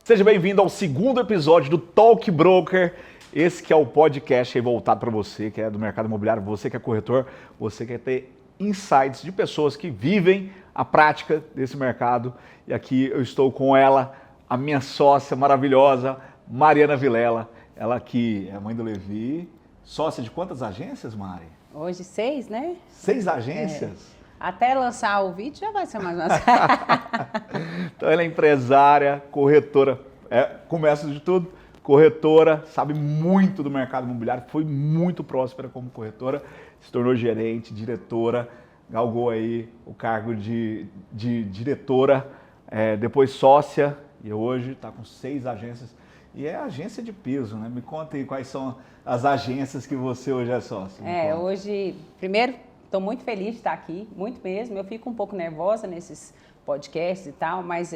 Seja bem-vindo ao segundo episódio do Talk Broker. Esse que é o podcast aí voltado para você que é do mercado imobiliário, você que é corretor, você quer ter insights de pessoas que vivem a prática desse mercado. E aqui eu estou com ela, a minha sócia maravilhosa, Mariana Vilela. Ela que é mãe do Levi, sócia de quantas agências, Mari? Hoje 6, né? 6 agências? Até lançar o vídeo já vai ser mais uma. Então ela é empresária, corretora, começa de tudo, corretora, sabe muito do mercado imobiliário, foi muito próspera como corretora, se tornou gerente, diretora, galgou aí o cargo de diretora, depois sócia e hoje está com 6 agências. E é agência de peso, né? Me conta aí quais são as agências que você hoje é sócio. Hoje, primeiro, estou muito feliz de estar aqui, muito mesmo. Eu fico um pouco nervosa nesses podcasts e tal, mas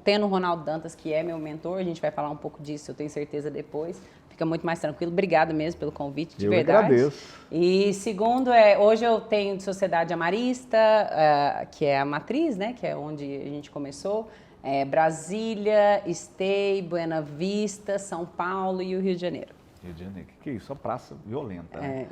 tendo o Ronaldo Dantas, que é meu mentor, a gente vai falar um pouco disso, eu tenho certeza depois. Fica muito mais tranquilo. Obrigada mesmo pelo convite, de verdade. Eu agradeço. E segundo, hoje eu tenho de Sociedade Amarista, que é a matriz, né? Que é onde a gente começou. Brasília, Stay, Buena Vista, São Paulo e o Rio de Janeiro. Rio de Janeiro, que é isso? Só praça violenta, né?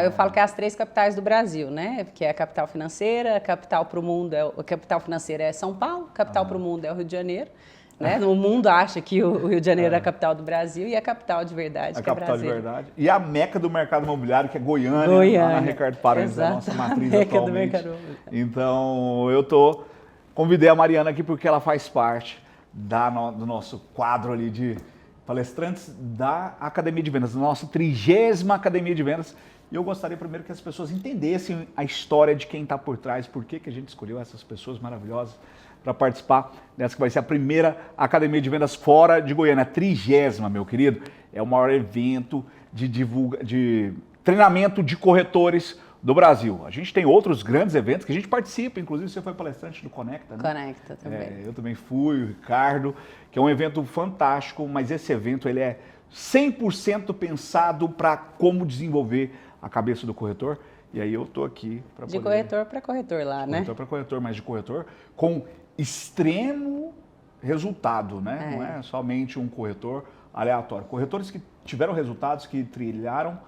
Eu falo que é as 3 capitais do Brasil, né? Que é a capital financeira, a capital para o mundo, a capital financeira é São Paulo, a capital para o mundo é o Rio de Janeiro. Né? O mundo acha que o Rio de Janeiro é a capital do Brasil e a capital de verdade, que é Brasília. A capital de verdade. E a meca do mercado imobiliário, que é Goiânia. Lá na Ricardo Paranhos, a nossa matriz atualmente. Então, convidei a Mariana aqui porque ela faz parte do nosso quadro ali de palestrantes da Academia de Vendas, da nossa 30ª Academia de Vendas. E eu gostaria primeiro que as pessoas entendessem a história de quem está por trás, por que a gente escolheu essas pessoas maravilhosas para participar dessa que vai ser a primeira Academia de Vendas fora de Goiânia, a 30ª, meu querido. É o maior evento de treinamento de corretores do Brasil. A gente tem outros grandes eventos que a gente participa, inclusive você foi palestrante do Conecta, né? Conecta também. Eu também fui, o Ricardo, que é um evento fantástico, mas esse evento ele é 100% pensado para como desenvolver a cabeça do corretor. E aí eu tô aqui para poder... De corretor para corretor lá, né? Corretor para corretor, mas de corretor com extremo resultado, né? Não é somente um corretor aleatório. Corretores que tiveram resultados, que trilharam,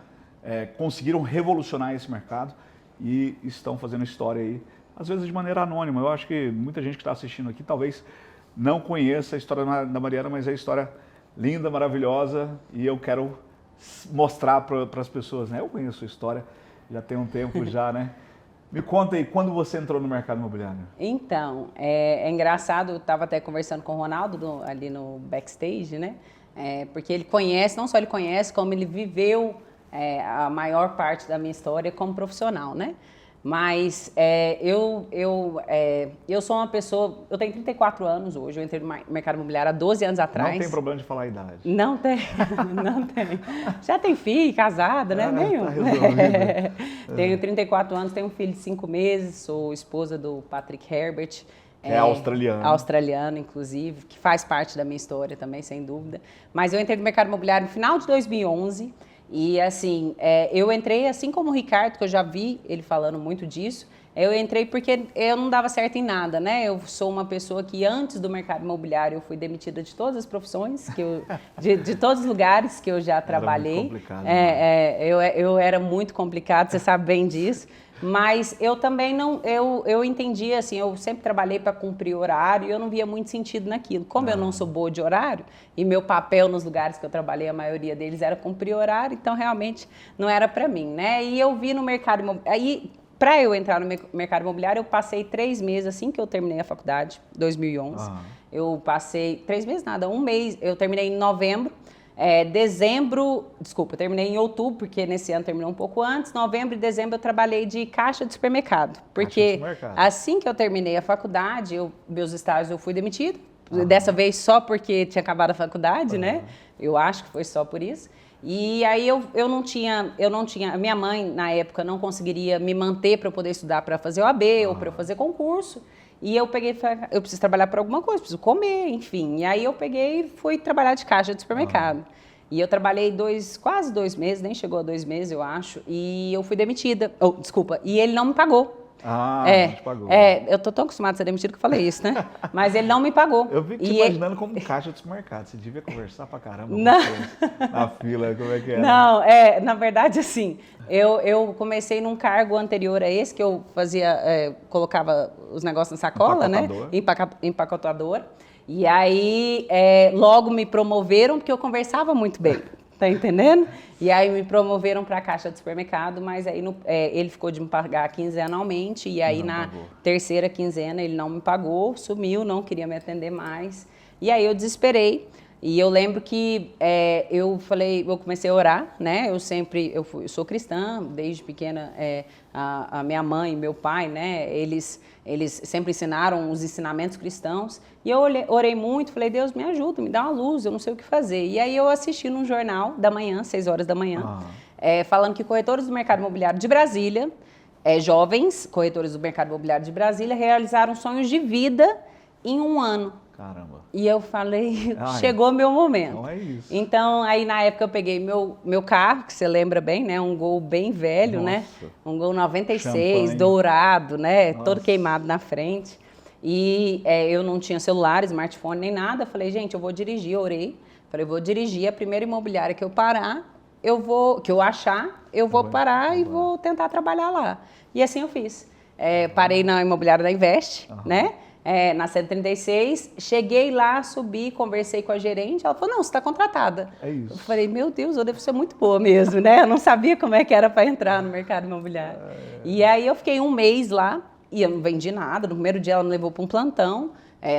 conseguiram revolucionar esse mercado e estão fazendo história aí, às vezes de maneira anônima. Eu acho que muita gente que está assistindo aqui talvez não conheça a história da Mariana, mas é uma história linda, maravilhosa e eu quero mostrar para as pessoas, né? Eu conheço a sua história, já tem um tempo já, né? Me conta aí, quando você entrou no mercado imobiliário? Então, é engraçado, eu estava até conversando com o Ronaldo ali no backstage, né? Porque ele conhece, não só ele conhece, como ele viveu a maior parte da minha história como profissional, né? Mas eu sou uma pessoa, eu tenho 34 anos hoje, eu entrei no mercado imobiliário há 12 anos atrás. Não tem problema de falar a idade. Não tem, não tem. Já tem filho, casada, né? Nenhum. Tá Tenho 34 anos, tenho um filho de 5 meses, sou esposa do Patrick Herbert. É australiano. Australiano, inclusive, que faz parte da minha história também, sem dúvida. Mas eu entrei no mercado imobiliário no final de 2011. E assim, eu entrei assim como o Ricardo, que eu já vi ele falando muito disso, eu entrei porque eu não dava certo em nada, né? Eu sou uma pessoa que antes do mercado imobiliário eu fui demitida de todas as profissões, de todos os lugares que eu já trabalhei. Era muito complicado, né? Eu era muito complicado, você sabe bem disso. Mas eu também não, eu entendi assim, eu sempre trabalhei para cumprir horário e eu não via muito sentido naquilo. Como eu não sou boa de horário e meu papel nos lugares que eu trabalhei, a maioria deles era cumprir horário, então realmente não era para mim, né? E eu vi no mercado imobiliário, aí para eu entrar no mercado imobiliário eu passei 3 meses assim que eu terminei a faculdade, 2011. Eu passei 3 meses nada, 1 mês, eu terminei em novembro. Eu terminei em outubro, porque nesse ano terminou um pouco antes. Novembro e dezembro eu trabalhei de caixa de supermercado. Porque assim que eu terminei a faculdade, meus estágios eu fui demitida. Dessa vez só porque tinha acabado a faculdade, né? Eu acho que foi só por isso. E aí eu não tinha, a minha mãe na época não conseguiria me manter para eu poder estudar para fazer OAB ou para eu fazer concurso. E eu peguei e falei, eu preciso trabalhar para alguma coisa, preciso comer, enfim. E aí eu peguei e fui trabalhar de caixa de supermercado. E eu trabalhei quase 2 meses, nem chegou a 2 meses, eu acho, e eu fui demitida. E ele não me pagou. Não te pagou. Eu tô tão acostumado a ser demitido que eu falei isso, né? Mas ele não me pagou. Eu fico te imaginando como caixa de supermercado. Você devia conversar pra caramba não. Na fila, como é que era? Não, na verdade, assim, eu comecei num cargo anterior a esse, que eu fazia, colocava os negócios na sacola, né? Empacotador. E aí, logo me promoveram, porque eu conversava muito bem. Tá entendendo? E aí me promoveram para a caixa de supermercado, mas aí ele ficou de me pagar quinzenalmente, e aí na terceira quinzena ele não me pagou, sumiu, não queria me atender mais. E aí eu desesperei. E eu lembro que eu comecei a orar, né? Eu sou cristã, desde pequena, a minha mãe e meu pai, né? Eles sempre ensinaram os ensinamentos cristãos. E eu orei muito, falei, Deus, me ajuda, me dá uma luz, eu não sei o que fazer. E aí eu assisti num jornal da manhã, 6 horas da manhã, falando que corretores do mercado imobiliário de Brasília, jovens corretores do mercado imobiliário de Brasília, realizaram sonhos de vida em 1 ano. Caramba. E eu falei, chegou meu momento. Não é isso. Então, aí na época eu peguei meu carro, que você lembra bem, né? Um Gol bem velho, né? Um Gol 96, champanhe, dourado, né? Nossa. Todo queimado na frente. E eu não tinha celular, smartphone, nem nada. Falei, gente, eu vou dirigir, eu orei. Falei, vou dirigir, a primeira imobiliária que eu parar, que eu achar, eu vou parar e vou tentar trabalhar lá. E assim eu fiz. Parei na imobiliária da Invest, né? Na 136, cheguei lá, subi, conversei com a gerente, ela falou, não, você está contratada. É isso. Eu falei, meu Deus, eu devo ser muito boa mesmo, né? Eu não sabia como é que era para entrar no mercado imobiliário. E aí eu fiquei 1 mês lá, e eu não vendi nada. No primeiro dia ela me levou para um plantão,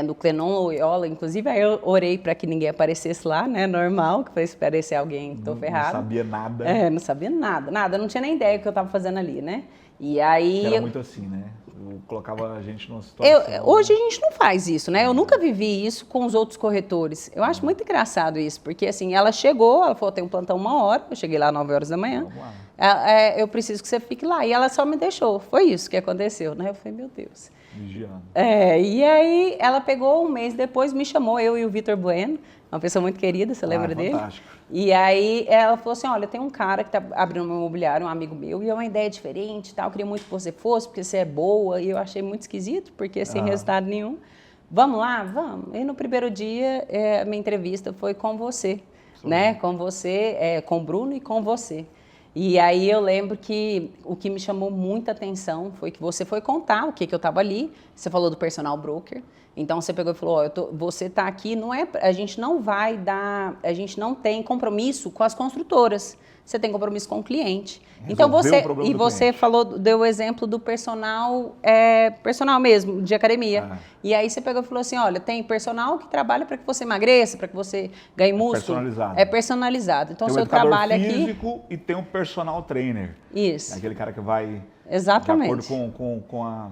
no Clenon Loyola, inclusive aí eu orei para que ninguém aparecesse lá, né? Normal, que foi se aparecer alguém, tô ferrada. Não sabia nada. Não sabia nada, não tinha nem ideia do que eu estava fazendo ali, né? E aí... Era muito assim, né? Eu colocava a gente numa situação... Hoje a gente não faz isso, né? Eu nunca vivi isso com os outros corretores. Eu acho muito engraçado isso, porque assim, ela chegou, ela falou, tem um plantão 1 hora, eu cheguei lá 9 horas da manhã. Vamos lá. Eu preciso que você fique lá. E ela só me deixou. Foi isso que aconteceu, né? Eu falei, meu Deus. Vigiando. E aí ela pegou 1 mês depois, me chamou, eu e o Vitor Bueno, uma pessoa muito querida, você lembra dele? Fantástico. E aí ela falou assim, olha, tem um cara que está abrindo um imobiliário, um amigo meu, e é uma ideia diferente, tal, eu queria muito que você fosse, porque você é boa, e eu achei muito esquisito, porque sem resultado nenhum. Vamos lá? Vamos. E no primeiro dia, a minha entrevista foi com você, né? Com você, com o Bruno e com você. E aí eu lembro que o que me chamou muita atenção foi que você foi contar o que eu estava ali, você falou do personal broker, então você pegou e falou, você está aqui, a gente não tem compromisso com as construtoras, você tem compromisso com o cliente. Então você deu o exemplo do personal mesmo, de academia. E aí você pegou e falou assim, olha, tem personal que trabalha para que você emagreça, para que você ganhe músculo. Personalizado. É personalizado. Então tem o seu trabalho aqui... físico e tem um personal trainer. Isso. Aquele cara que vai... Exatamente. De acordo com a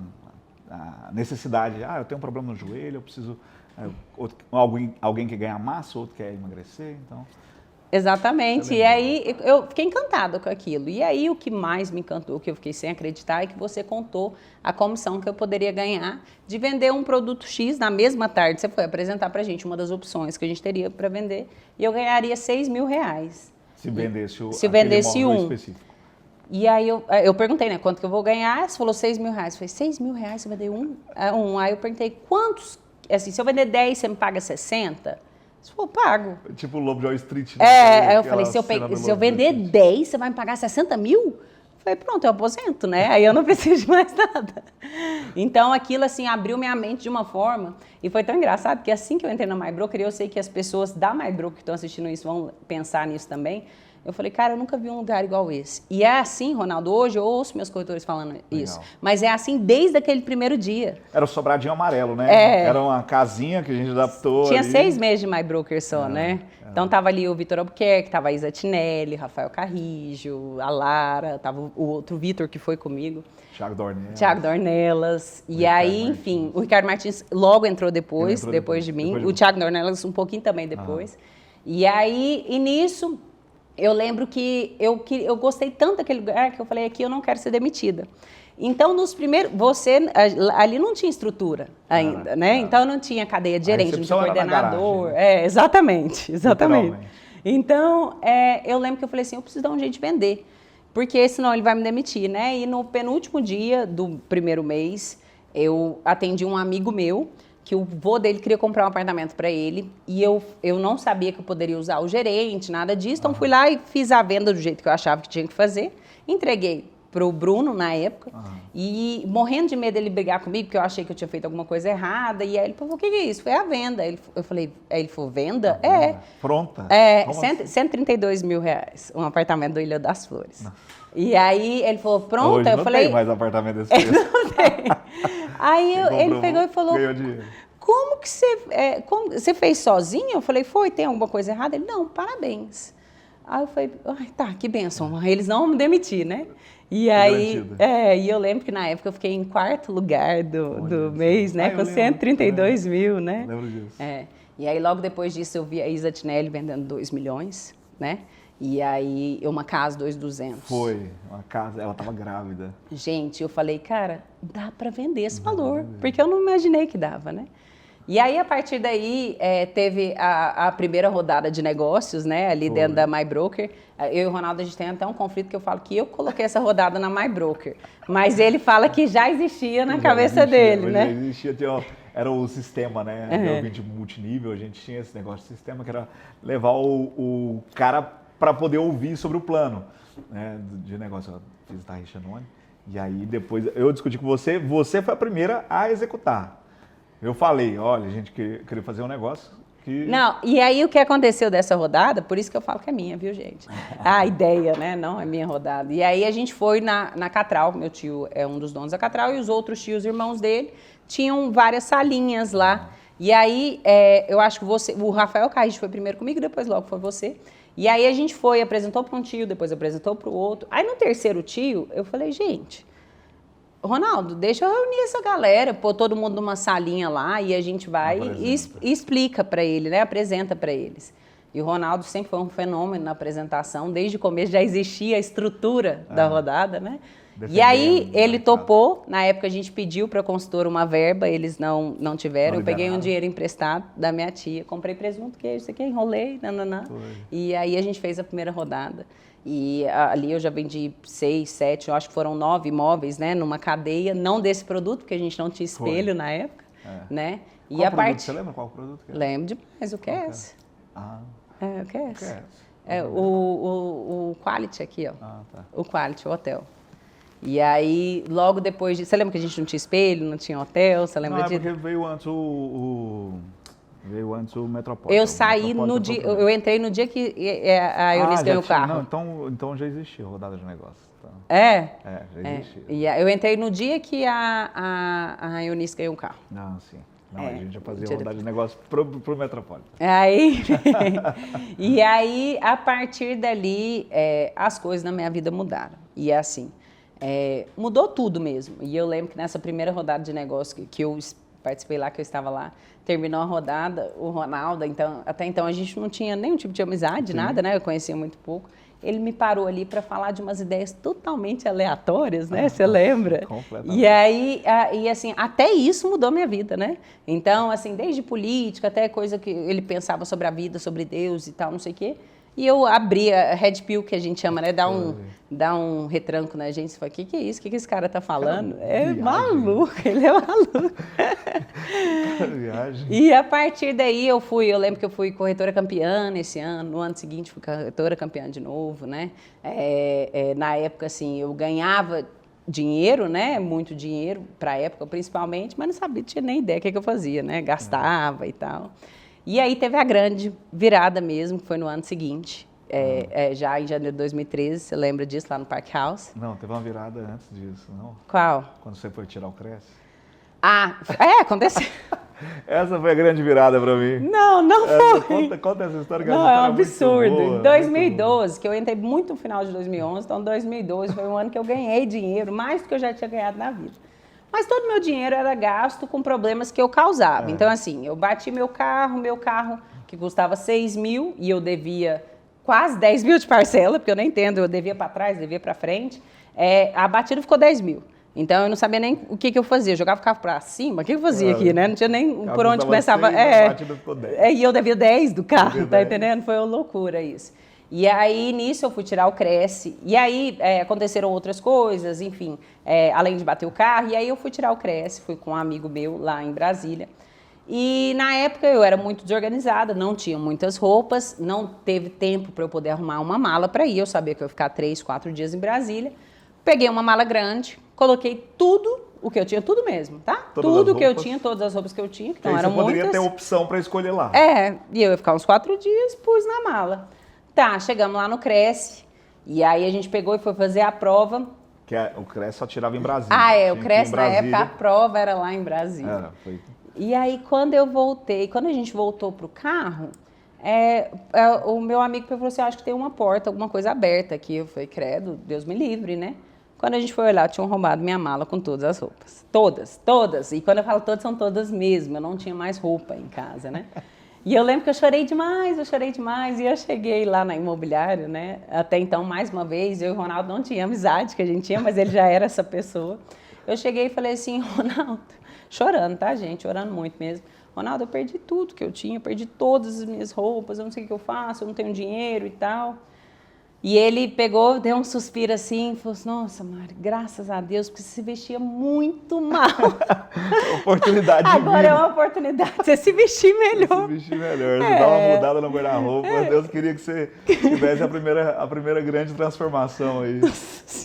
necessidade. Eu tenho um problema no joelho, eu preciso... alguém que ganha massa, outro quer emagrecer, então... Exatamente, e aí eu fiquei encantada com aquilo. E aí o que mais me encantou, que eu fiquei sem acreditar, é que você contou a comissão que eu poderia ganhar de vender um produto X na mesma tarde. Você foi apresentar pra gente uma das opções que a gente teria para vender e eu ganharia R$6 mil. Se vendesse um. Específico. E aí eu perguntei, né, quanto que eu vou ganhar? Você falou R$6 mil. Eu falei, R$6 mil você vender um? Aí eu perguntei, quantos? Assim, se eu vender 10, você me paga 60? Você falou, pago. Tipo o Lobo de Wall Street. Né? Aí eu falei, se eu vender 10, você vai me pagar 60 mil? Eu falei, pronto, eu aposento, né? Aí eu não preciso de mais nada. Então, aquilo, assim, abriu minha mente de uma forma. E foi tão engraçado que assim que eu entrei na MyBroker, eu sei que as pessoas da MyBroker que estão assistindo isso vão pensar nisso também. Eu falei, cara, eu nunca vi um lugar igual esse. E é assim, Ronaldo, hoje eu ouço meus corretores falando isso. Mas é assim desde aquele primeiro dia. Era o sobradinho amarelo, né? Era uma casinha que a gente adaptou. Tinha ali. 6 meses de MyBroker só, né? Então tava ali o Vitor Albuquerque, tava a Isa Tinelli, Rafael Carrijo, a Lara, tava o outro Vitor que foi comigo. Thiago Dornelas. E aí, enfim, o Ricardo Martins logo entrou depois de mim. O Thiago Dornelas um pouquinho também depois. E aí, e nisso... Eu lembro que eu gostei tanto daquele lugar que eu falei, aqui eu não quero ser demitida. Então, nos primeiros... ali não tinha estrutura ainda, né? Então, não tinha cadeia de gerente, não tinha coordenador. Exatamente. Então, eu lembro que eu falei assim, eu preciso dar um jeito de vender. porque senão ele vai me demitir, né? E no penúltimo dia do primeiro mês, eu atendi um amigo meu, que o vô dele queria comprar um apartamento para ele, e eu não sabia que eu poderia usar o gerente, nada disso, então fui lá e fiz a venda do jeito que eu achava que tinha que fazer, entreguei pro Bruno na época, e morrendo de medo dele brigar comigo, porque eu achei que eu tinha feito alguma coisa errada, e aí ele falou, o que é isso? Foi a venda. Eu falei, aí ele falou, venda? Pronta? É, 132 mil reais, um apartamento do Ilha das Flores. Não. E aí ele falou, pronta? Hoje eu não falei, tem mais apartamento desse preço. Não tem. Aí ele pegou e falou, como que você fez sozinho? Eu falei, foi, tem alguma coisa errada? Ele, não, parabéns. Aí eu falei, tá, que bênção, eles não vão me demitir, né? E aí, e eu lembro que na época eu fiquei em 4º lugar do mês, né? Com 132 mil, né? Lembro disso. E aí logo depois disso eu vi a Isa Tinelli vendendo 2 milhões, né? E aí uma casa 2.200. Foi, uma casa, ela estava grávida. Gente, eu falei, cara, dá para vender esse valor, porque eu não imaginei que dava, né? E aí, a partir daí, teve a primeira rodada de negócios, né, ali dentro da MyBroker. Eu e o Ronaldo, a gente tem até um conflito que eu falo que eu coloquei essa rodada na MyBroker. Mas ele fala que já existia na cabeça dele, né? Já existia, era o sistema, né? Eu vim de multinível, a gente tinha esse negócio de sistema que era levar o cara para poder ouvir sobre o plano, né, de negócio. Eu fiz da Richanone, e aí depois eu discuti com você, você foi a primeira a executar. Eu falei, olha, a gente queria fazer um negócio que... Não, e aí o que aconteceu dessa rodada, por isso que eu falo que é minha, viu, gente? A ideia, né? Não é minha rodada. E aí a gente foi na Catral, meu tio é um dos donos da Catral, e os outros tios, irmãos dele, tinham várias salinhas lá. E aí, eu acho que o Rafael Carris foi primeiro comigo, depois logo foi você. E aí a gente foi, apresentou para um tio, depois apresentou para o outro. Aí no terceiro tio, eu falei, gente... Ronaldo, deixa eu reunir essa galera, pôr todo mundo numa salinha lá e a gente vai e explica para ele, né? Apresenta para eles. E o Ronaldo sempre foi um fenômeno na apresentação, desde o começo já existia a estrutura da rodada, né? E aí ele topou, na época a gente pediu para a consultora uma verba, eles não tiveram, eu peguei um dinheiro emprestado da minha tia, comprei presunto, queijo, isso aqui, enrolei, e aí a gente fez a primeira rodada. E ali eu já vendi 6, 7, eu acho que foram 9 imóveis, né, numa cadeia, não desse produto, porque a gente não tinha espelho na época, né? E qual produto? Você lembra qual produto que era? Lembro demais, o QS. O QS. O Quality aqui, ó. Tá. O Quality, o hotel. E aí, logo depois disso, você lembra que a gente não tinha espelho, não tinha hotel, você lembra disso? Porque veio antes o Metropolitan. Eu saí no dia, eu entrei no dia que a Eunice ganhou o carro. Não, então já existia rodada de negócio. Tá. Já existia. E eu entrei no dia que a Eunice ganhou o carro. Não, sim. Não, a gente já fazia rodada de negócio pro Metropolitan. E aí, a partir dali, as coisas na minha vida mudaram. E é assim, mudou tudo mesmo. E eu lembro que nessa primeira rodada de negócio que eu participei lá, que eu estava lá, terminou a rodada, o Ronaldo, até então a gente não tinha nenhum tipo de amizade, nada, né? Eu conhecia muito pouco. Ele me parou ali para falar de umas ideias totalmente aleatórias, né? Você lembra? Completamente. E aí, assim, até isso mudou minha vida, né? Então, assim, desde política até coisa que ele pensava sobre a vida, sobre Deus e tal, não sei o quê. E eu abri a Red Pill, que a gente chama, né? Dá um retranco na gente. Você fala, o que é isso? O que esse cara tá falando? Maluco, ele é maluco. Viagem. E a partir daí eu lembro que eu fui corretora campeã nesse ano, no ano seguinte fui corretora campeã de novo, né? Na época, assim, eu ganhava dinheiro, né? Muito dinheiro, para a época principalmente, mas não sabia, tinha nem ideia do que eu fazia, né? Gastava e tal. E aí teve a grande virada mesmo, que foi no ano seguinte, já em janeiro de 2013, você lembra disso, lá no Park House? Não, teve uma virada antes disso, não? Qual? Quando você foi tirar o Cresce? Aconteceu. Essa foi a grande virada para mim. Não foi. Conta essa história que não, é um absurdo. Boa, em 2012, que eu entrei muito no final de 2011, então 2012 foi um ano que eu ganhei dinheiro, mais do que eu já tinha ganhado na vida. Mas todo o meu dinheiro era gasto com problemas que eu causava. Então, assim, eu bati meu carro que custava 6 mil e eu devia quase 10 mil de parcela, porque eu nem entendo, eu devia para trás, devia para frente. A batida ficou 10 mil. Então, eu não sabia nem o que eu fazia. Eu jogava o carro para cima, o que eu fazia aqui, né? Não tinha nem por onde começava. 6, a batida ficou 10. E eu devia 10 do carro, tá entendendo? Foi uma loucura isso. E aí, nisso, eu fui tirar o Cresce. E aí, aconteceram outras coisas, enfim, além de bater o carro. E aí, eu fui tirar o Cresce, fui com um amigo meu lá em Brasília. E, na época, eu era muito desorganizada, não tinha muitas roupas, não teve tempo para eu poder arrumar uma mala para ir. Eu sabia que eu ia ficar 3, 4 dias em Brasília. Peguei uma mala grande, coloquei tudo o que eu tinha, tudo mesmo, tá? Tudo que eu tinha, todas as roupas que eu tinha, que não eram muitas. Você poderia ter opção para escolher lá. E eu ia ficar uns 4 dias, pus na mala. Tá, chegamos lá no Cresce, e aí a gente pegou e foi fazer a prova. O Cresce só tirava em Brasília. O Cresce na época, a prova era lá em Brasília. Foi. E aí quando a gente voltou pro carro, o meu amigo falou assim, acho que tem uma porta, alguma coisa aberta aqui. Eu falei, credo, Deus me livre, né? Quando a gente foi olhar, tinham roubado minha mala com todas as roupas. Todas. E quando eu falo todas, são todas mesmo. Eu não tinha mais roupa em casa, né? E eu lembro que eu chorei demais. E eu cheguei lá na imobiliária, né? Até então, mais uma vez, eu e o Ronaldo não tinha amizade que a gente tinha, mas ele já era essa pessoa. Eu cheguei e falei assim, Ronaldo, chorando, tá, gente? Chorando muito mesmo. Ronaldo, eu perdi tudo que eu tinha, perdi todas as minhas roupas, eu não sei o que eu faço, eu não tenho dinheiro e tal. E ele pegou, deu um suspiro assim, e falou assim, nossa, Mari, graças a Deus, porque você se vestia muito mal. Oportunidade Agora é uma oportunidade de você se vestir melhor. Se vestir melhor, você dá uma mudada no guarda-roupa. Deus queria que você tivesse a primeira grande transformação aí.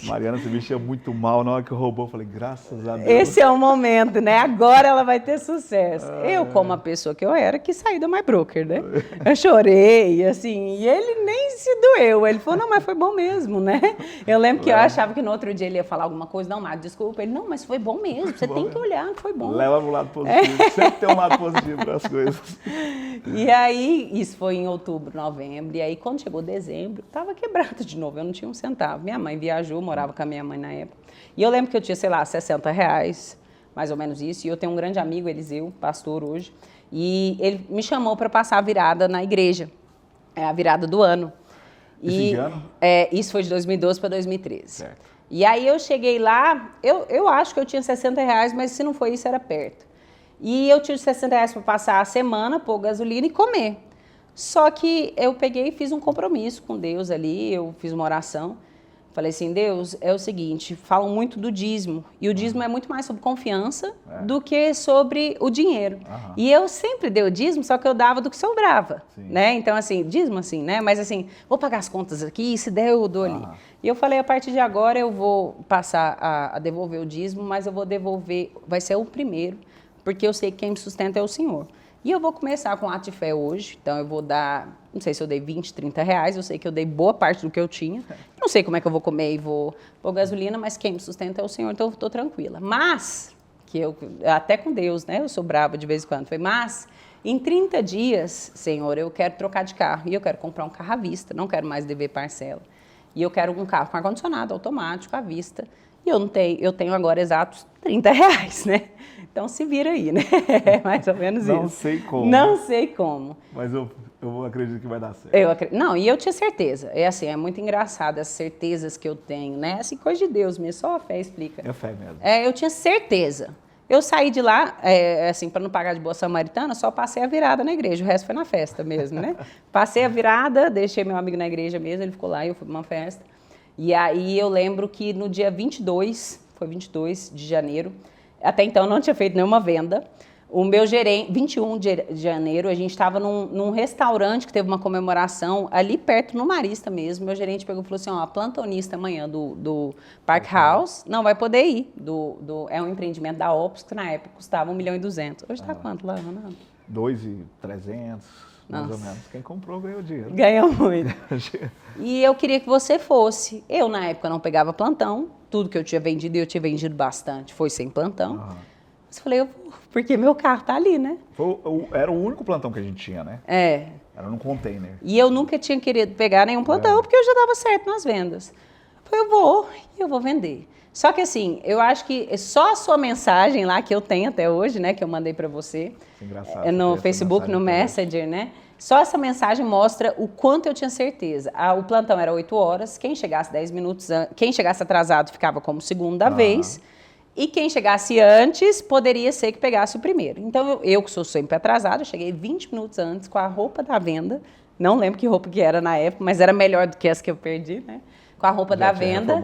Mariana se vestia muito mal, na hora que roubou, eu falei, graças a Deus. Esse é o momento, né? Agora ela vai ter sucesso. Eu, como a pessoa que eu era, quis sair da My Broker, né? Eu chorei, assim, e ele nem se doeu. Ele falou, não, mas foi bom mesmo, né? Eu lembro que eu achava que no outro dia ele ia falar alguma coisa, não, Mário, desculpa. Ele, não, mas foi bom mesmo, você tem que olhar, foi bom. Leva pro lado positivo, sempre tem um lado positivo para as coisas. E aí, isso foi em outubro, novembro, e aí quando chegou dezembro, tava quebrado de novo, eu não tinha um centavo. Minha mãe viajou, morava com a minha mãe na época. E eu lembro que eu tinha, sei lá, R$60, mais ou menos isso, e eu tenho um grande amigo, Eliseu, pastor hoje, e ele me chamou para passar a virada na igreja, a virada do ano. Esse ano? Isso foi de 2012 para 2013. Certo. E aí eu cheguei lá, eu acho que eu tinha R$60, mas se não foi isso, era perto. E eu tinha R$60 para passar a semana, pôr gasolina e comer. Só que eu peguei e fiz um compromisso com Deus ali, eu fiz uma oração. Falei assim, Deus, é o seguinte, falam muito do dízimo. E o dízimo é muito mais sobre confiança do que sobre o dinheiro. E eu sempre dei o dízimo, só que eu dava do que sobrava. Né? Então, assim, dízimo assim, né? Mas assim, vou pagar as contas aqui, se der eu dou ali. E eu falei, a partir de agora eu vou passar a devolver o dízimo, mas eu vou devolver, vai ser o primeiro, porque eu sei que quem me sustenta é o Senhor. E eu vou começar com ato de fé hoje, então eu vou dar, não sei se eu dei R$20, R$30, eu sei que eu dei boa parte do que eu tinha. Não sei como é que eu vou comer e vou pôr gasolina, mas quem me sustenta é o Senhor, então eu estou tranquila. Mas, até com Deus, né, eu sou brava de vez em quando, mas em 30 dias, Senhor, eu quero trocar de carro e eu quero comprar um carro à vista, não quero mais dever parcela. E eu quero um carro com ar-condicionado automático à vista. E eu tenho agora exatos R$30, né? Então se vira aí, né? É mais ou menos isso. Não sei como. Não sei como. Mas eu acredito que vai dar certo. Não, e eu tinha certeza. É assim, é muito engraçado as certezas que eu tenho, né? Assim, coisa de Deus mesmo, só a fé explica. É a fé mesmo. Eu tinha certeza. Eu saí de lá, assim, para não pagar de boa samaritana, só passei a virada na igreja. O resto foi na festa mesmo, né? Passei a virada, deixei meu amigo na igreja mesmo, ele ficou lá e eu fui para uma festa. E aí eu lembro que no dia 22, foi 22 de janeiro, até então eu não tinha feito nenhuma venda. O meu gerente, 21 de janeiro, a gente estava num restaurante que teve uma comemoração ali perto, no Marista mesmo. Meu gerente pegou e falou assim, ó, a plantonista amanhã do Park House não vai poder ir. É um empreendimento da Opus, que na época custava R$1.200.000. Hoje está quanto lá, Ronaldo? 2.300. Mais ou menos. Quem comprou ganhou dinheiro. Ganhou muito. E eu queria que você fosse. Eu, na época, não pegava plantão. Tudo que eu tinha vendido, e eu tinha vendido bastante, foi sem plantão. Mas eu falei, porque meu carro tá ali, né? Era o único plantão que a gente tinha, né? Era num container. E eu nunca tinha querido pegar nenhum plantão, porque eu já dava certo nas vendas. Eu falei, eu vou vender. Só que assim, eu acho que só a sua mensagem lá, que eu tenho até hoje, né, que eu mandei para você, no Facebook, no Messenger, né, só essa mensagem mostra o quanto eu tinha certeza. O plantão era 8 horas, quem chegasse 10 minutos, quem chegasse atrasado ficava como segunda vez, e quem chegasse antes poderia ser que pegasse o primeiro. Então, eu que sou sempre atrasada, eu cheguei 20 minutos antes com a roupa da venda, Não lembro que roupa que era na época, mas era melhor do que as que eu perdi, né? Com a roupa da venda.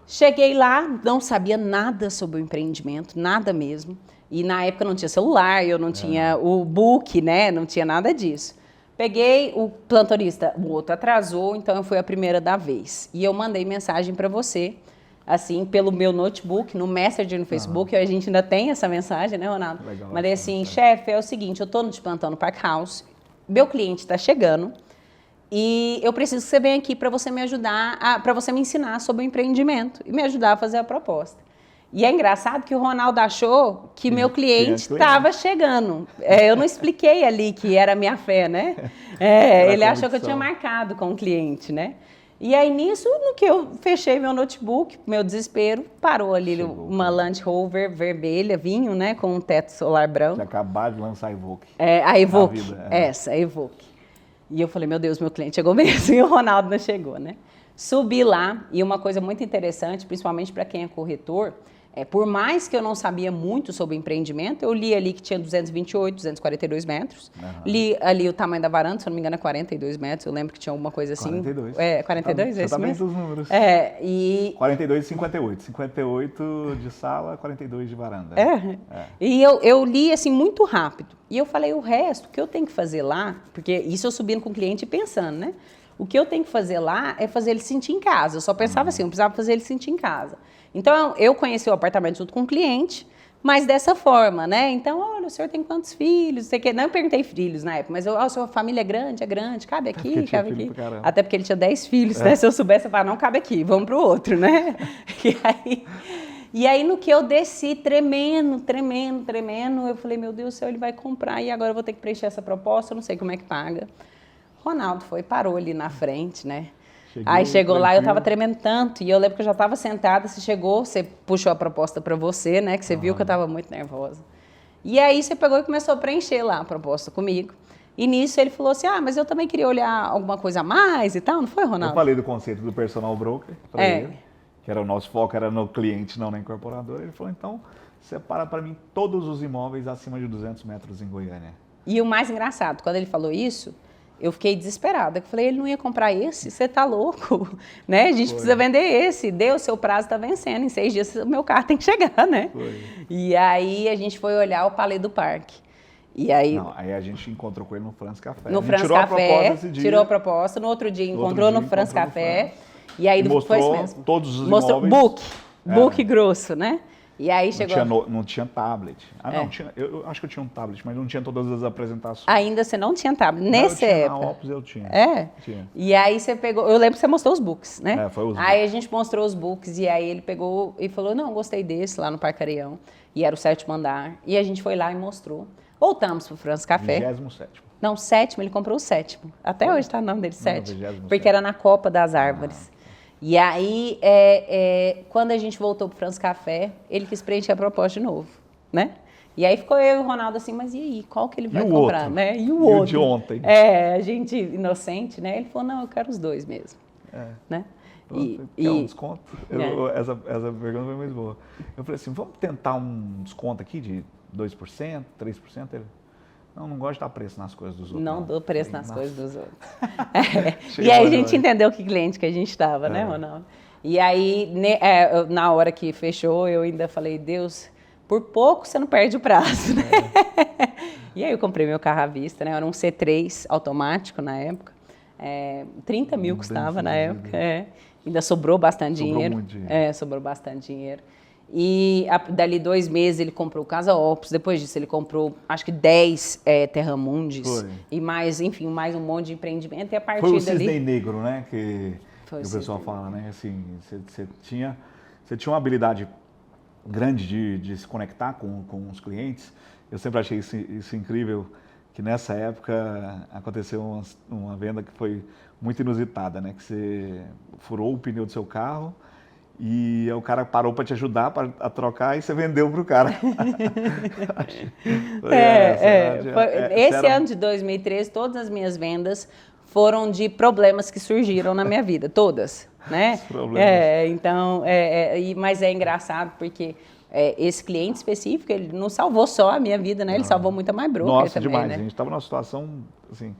Cheguei lá, não sabia nada sobre o empreendimento, nada mesmo. E na época não tinha celular, eu não tinha o book, né? Não tinha nada disso. Peguei o plantonista, o outro atrasou, então eu fui a primeira da vez. E eu mandei mensagem para você, assim, pelo meu notebook, no Messenger, no Facebook, a gente ainda tem essa mensagem, né, Ronaldo? Legal, mandei assim, chefe, é o seguinte, eu estou no plantão no Park House, meu cliente está chegando, e eu preciso que você venha aqui para você me ajudar, para você me ensinar sobre o empreendimento e me ajudar a fazer a proposta. E é engraçado que o Ronaldo achou que meu cliente estava chegando. Eu não expliquei ali que era minha fé, né? Ele achou que eu tinha marcado com o cliente, né? E aí, nisso, no que eu fechei meu notebook, meu desespero, parou ali uma Land Rover vermelha, vinho, né? Com um teto solar branco. Tinha acabado de lançar a Evoque. A Evoque, essa, a Evoque. E eu falei, meu Deus, meu cliente chegou mesmo, e o Ronaldo não chegou, né? Subi lá, e uma coisa muito interessante, principalmente para quem é corretor, por mais que eu não sabia muito sobre empreendimento, eu li ali que tinha 228, 242 metros. Li ali o tamanho da varanda, se eu não me engano, é 42 metros. Eu lembro que tinha alguma coisa assim. 42. 42, você tá bem dos números. 42 e 58. 58 de sala, 42 de varanda. E eu li assim muito rápido. E eu falei, o resto, o que eu tenho que fazer lá, porque isso eu subindo com o cliente e pensando, né? O que eu tenho que fazer lá é fazer ele se sentir em casa. Eu só pensava assim, eu precisava fazer ele se sentir em casa. Então, eu conheci o apartamento junto com o cliente, mas dessa forma, né? Então, olha, o senhor tem quantos filhos? Não, eu perguntei filhos na época, mas a sua família é grande, cabe aqui, cabe aqui. Até porque ele tinha 10 filhos, né? Se eu soubesse, eu falava, não, cabe aqui, vamos pro outro, né? E aí, no que eu desci, tremendo, eu falei, meu Deus do céu, ele vai comprar e agora eu vou ter que preencher essa proposta, eu não sei como é que paga. Ronaldo parou ali na frente, né? Aí chegou lá, eu estava tremendo tanto, e eu lembro que eu já estava sentada, você chegou, você puxou a proposta para você, né, que você viu que eu estava muito nervosa. E aí você pegou e começou a preencher lá a proposta comigo. E nisso ele falou assim, mas eu também queria olhar alguma coisa a mais e tal, não foi, Ronaldo? Eu falei do conceito do personal broker para ele, que era o nosso foco, era no cliente, não na incorporadora. Ele falou, então, separa para mim todos os imóveis acima de 200 metros em Goiânia. E o mais engraçado, quando ele falou isso, eu fiquei desesperada. Eu falei, ele não ia comprar esse? Você tá louco? Né? A gente precisa vender esse. Deu, seu prazo tá vencendo. Em 6 dias o meu carro tem que chegar, né? E aí a gente foi olhar o Palais do Parque. E aí... Não, aí a gente encontrou com ele no France Café. No France Café, tirou a proposta. No outro dia encontrou no France Café. E aí mostrou foi isso mesmo. Todos os imóveis. Book grosso, né? E aí chegou... Não tinha tablet. Não, eu acho que eu tinha um tablet, mas não tinha todas as apresentações. Ainda você não tinha tablet, nessa época. Na Opus eu tinha. Tinha. E aí você pegou... Eu lembro que você mostrou os books, né? Foi os books. Aí a gente mostrou os books e aí ele pegou e falou, não, gostei desse lá no Parque Areião. E era o 7º andar. E a gente foi lá e mostrou. Voltamos pro France Café. 27º. Não, 7º, ele comprou o 7º. Até hoje tá o nome dele, 7º. Porque era na Copa das Árvores. E aí, quando a gente voltou para o France Café, ele quis preencher a proposta de novo, né? E aí ficou eu e o Ronaldo assim, mas e aí, qual que ele vai comprar, né? E o outro? O de ontem. A gente inocente, né? Ele falou, não, eu quero os dois mesmo, né? Quer um desconto? Essa pergunta foi muito boa. Eu falei assim, vamos tentar um desconto aqui de 2%, 3%? Ele... Não gosto de dar preço nas coisas dos outros. Não dou preço nas coisas dos outros. E aí a gente entendeu que cliente que a gente estava, né, Ronaldo? E aí, na hora que fechou, eu ainda falei, Deus, por pouco você não perde o prazo, né? E aí eu comprei meu carro à vista, né? Era um C3 automático na época. 30 mil custava na época. Ainda sobrou bastante dinheiro. Muito dinheiro. Sobrou bastante dinheiro. E dali 2 meses ele comprou Casa Opus, depois disso ele comprou acho que 10 Terramundis e mais, enfim, mais um monte de empreendimento e a partir dali... Foi o cisne negro, né, que o pessoal fala, né, assim, você tinha uma habilidade grande de se conectar com os clientes. Eu sempre achei isso incrível, que nessa época aconteceu uma venda que foi muito inusitada, né, que você furou o pneu do seu carro, e o cara parou para te ajudar a trocar e você vendeu para o cara. Esse ano de 2013, todas as minhas vendas foram de problemas que surgiram na minha vida, todas, né? Então, mas é engraçado porque esse cliente específico, ele não salvou só a minha vida, né? Ele salvou muita mais broker também, demais. Né? A gente estava numa situação, assim,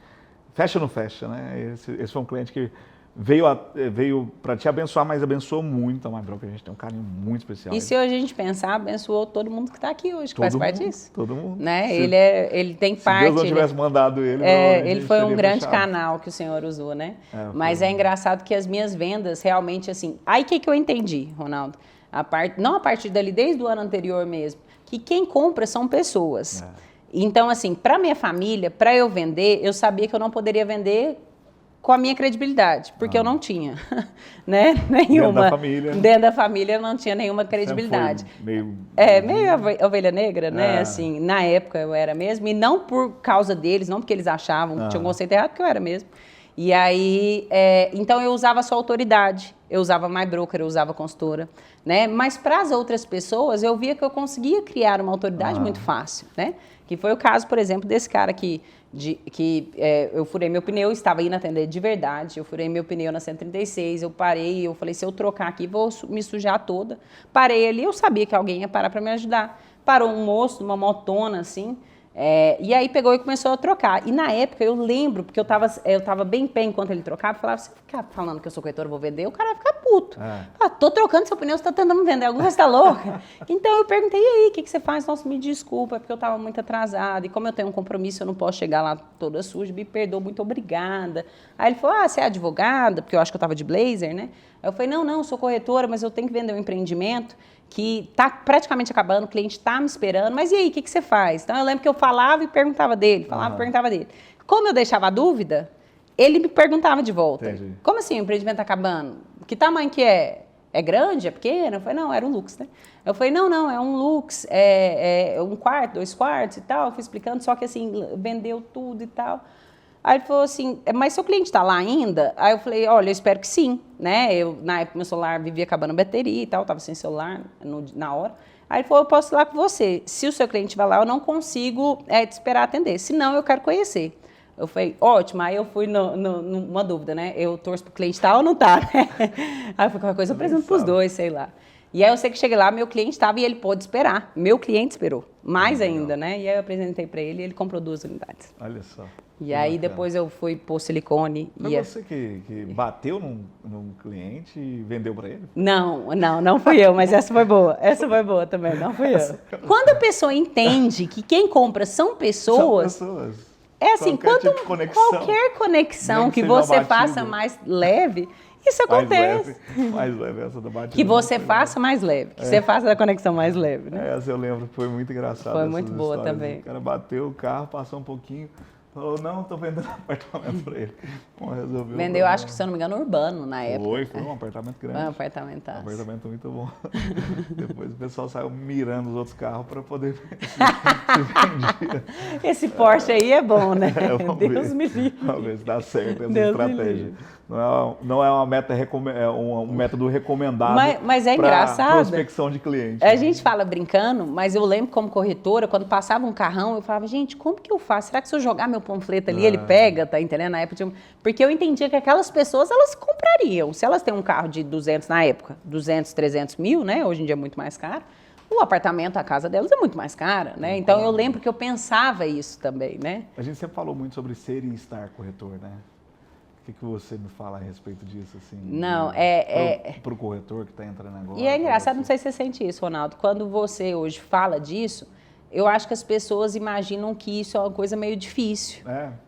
fecha ou não fecha, né? Esse foi um cliente que veio para te abençoar, mas abençoou muito a MyBroker. A gente tem um carinho muito especial. E se hoje a gente pensar, abençoou todo mundo que está aqui hoje, que faz parte disso. Todo mundo. Né? Ele tem parte... Se Deus não tivesse mandado ele... ele foi um grande canal que o Senhor usou, né? Mas é engraçado que as minhas vendas realmente, assim... Aí o que eu entendi, Ronaldo? Não a partir dali, desde o ano anterior mesmo, que quem compra são pessoas. Então, assim, para minha família, para eu vender, eu sabia que eu não poderia vender com a minha credibilidade, porque eu não tinha, né? Nenhuma. Dentro da família eu não tinha nenhuma credibilidade. Meio ovelha negra, né? Assim, na época eu era mesmo, e não por causa deles, não porque eles achavam que tinha um conceito errado, porque eu era mesmo. E aí, então eu usava só autoridade, eu usava MyBroker, eu usava consultora, né? Mas para as outras pessoas, eu via que eu conseguia criar uma autoridade muito fácil, né? Que foi o caso, por exemplo, desse cara que eu furei meu pneu, estava indo atender de verdade, eu furei meu pneu na 136, eu parei, eu falei, se eu trocar aqui, vou me sujar toda. Parei ali, eu sabia que alguém ia parar para me ajudar. Parou um moço, uma motona, assim, e aí pegou e começou a trocar. E na época eu lembro, porque eu tava bem em pé enquanto ele trocava, falava, você ficar falando que eu sou corretora, vou vender, o cara vai ficar puto. Tô trocando seu pneu, você tá tentando me vender, alguma coisa tá louca? Então eu perguntei, e aí, o que você faz? Nossa, me desculpa, é porque eu tava muito atrasada, e como eu tenho um compromisso, eu não posso chegar lá toda suja, me perdoa, muito obrigada. Aí ele falou, você é advogada? Porque eu acho que eu tava de blazer, né? Aí eu falei, não, sou corretora, mas eu tenho que vender um empreendimento que está praticamente acabando, o cliente está me esperando, mas e aí, o que você faz? Então, eu lembro que eu falava e perguntava dele, perguntava dele. Como eu deixava a dúvida, ele me perguntava de volta. Entendi. Como assim, o empreendimento está acabando? Que tamanho que é? É grande? É pequeno? Eu falei, não, era um Lux, né? Eu falei, não, é um Lux, é 1 quarto, 2 quartos e tal. Eu fui explicando, só que assim, vendeu tudo e tal. Aí ele falou assim, mas seu cliente está lá ainda? Aí eu falei, olha, eu espero que sim, né? Na época, meu celular vivia acabando a bateria e tal, estava sem celular na hora. Aí ele falou, eu posso ir lá com você. Se o seu cliente vai lá, eu não consigo te esperar atender. Se não, eu quero conhecer. Eu falei, ótimo. Aí eu fui numa dúvida, né? Eu torço para o cliente estar ou não tá, né? Aí eu falei, qualquer coisa eu apresento para os dois, sei lá. E aí eu sei que cheguei lá, meu cliente estava e ele pôde esperar. Meu cliente esperou, mais ainda, né? E aí eu apresentei para ele e ele comprou 2 unidades. Olha só. E aí depois eu fui pôr silicone. Foi você que bateu num cliente e vendeu para ele? Não fui eu, mas essa foi boa. Essa foi boa também, não fui eu. Quando a pessoa entende que quem compra são pessoas... São pessoas. É assim, qualquer conexão que você faça mais leve... Isso acontece. Mais leve essa da batida. Que você faça mais leve. Que você faça a conexão mais leve, né? Essa eu lembro, foi muito engraçado. Foi muito boa também. O cara bateu o carro, passou um pouquinho, falou, não, tô vendendo apartamento pra ele. Bom, resolveu. Vendeu, acho que, se eu não me engano, urbano na época. Foi um apartamento grande. Um apartamento muito bom. Depois o pessoal saiu mirando os outros carros para poder se vendia. Esse Porsche aí é bom, né? Deus me livre. Vamos ver se dá certo essa estratégia. Não é uma meta um método recomendado mas é engraçado. Prospecção de cliente. A gente fala brincando, mas eu lembro como corretora, quando passava um carrão, eu falava, gente, como que eu faço? Será que se eu jogar meu panfleto ali, ele pega, tá entendendo? Na época, porque eu entendia que aquelas pessoas, elas comprariam. Se elas têm um carro de 200 na época, 200, 300 mil, né? Hoje em dia é muito mais caro. O apartamento, a casa delas é muito mais cara, né? Então eu lembro que eu pensava isso também, né? A gente sempre falou muito sobre ser e estar corretor, né? O que você me fala a respeito disso, assim? Não, para o corretor que está entrando agora. E é engraçado, não sei se você sente isso, Ronaldo. Quando você hoje fala disso, eu acho que as pessoas imaginam que isso é uma coisa meio difícil.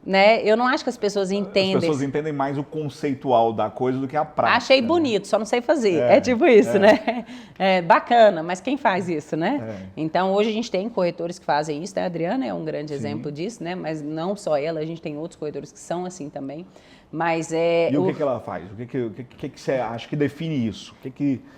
Né? Eu não acho que as pessoas entendem. As pessoas entendem mais o conceitual da coisa do que a prática. Achei bonito, só não sei fazer. É tipo isso, né? É bacana, mas quem faz isso, né? Então, hoje a gente tem corretores que fazem isso, né? A Adriana é um grande exemplo disso, né? Mas não só ela, a gente tem outros corretores que são assim também. Mas E o que ela faz? O que você acha que define isso?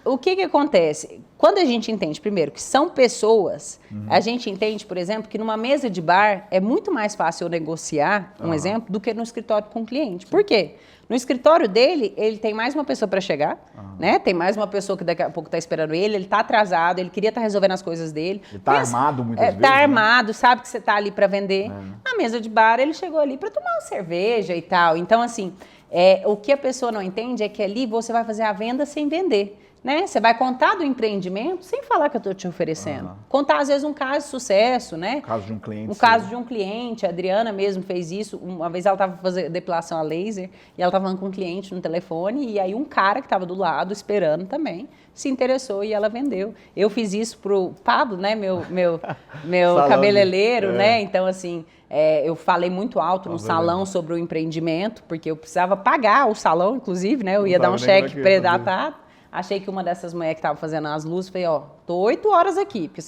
O que acontece? Quando a gente entende, primeiro, que são pessoas, a gente entende, por exemplo, que numa mesa de bar é muito mais fácil eu negociar, um exemplo, do que no escritório com o cliente. Por quê? No escritório dele, ele tem mais uma pessoa para chegar, né? Tem mais uma pessoa que daqui a pouco está esperando ele está atrasado, ele queria estar resolvendo as coisas dele. Ele está armado muitas vezes. Está armado, sabe que você está ali para vender. Na mesa de bar, ele chegou ali para tomar uma cerveja e tal. Então, assim, o que a pessoa não entende é que ali você vai fazer a venda sem vender. né? Você vai contar do empreendimento sem falar que eu estou te oferecendo. Contar, às vezes, um caso de sucesso, né? O caso de um cliente. O caso de um cliente. A Adriana mesmo fez isso. Uma vez ela estava fazendo depilação a laser e ela estava falando com um cliente no telefone e aí um cara que estava do lado, esperando também, se interessou e ela vendeu. Eu fiz isso pro Pablo, né? Meu cabeleireiro, né? Então, assim... eu falei muito alto no salão sobre o empreendimento, porque eu precisava pagar o salão, inclusive, né? Eu ia dar um cheque pré-datado. Achei que uma dessas mulheres que estava fazendo as luzes, falei, tô 8 horas aqui, porque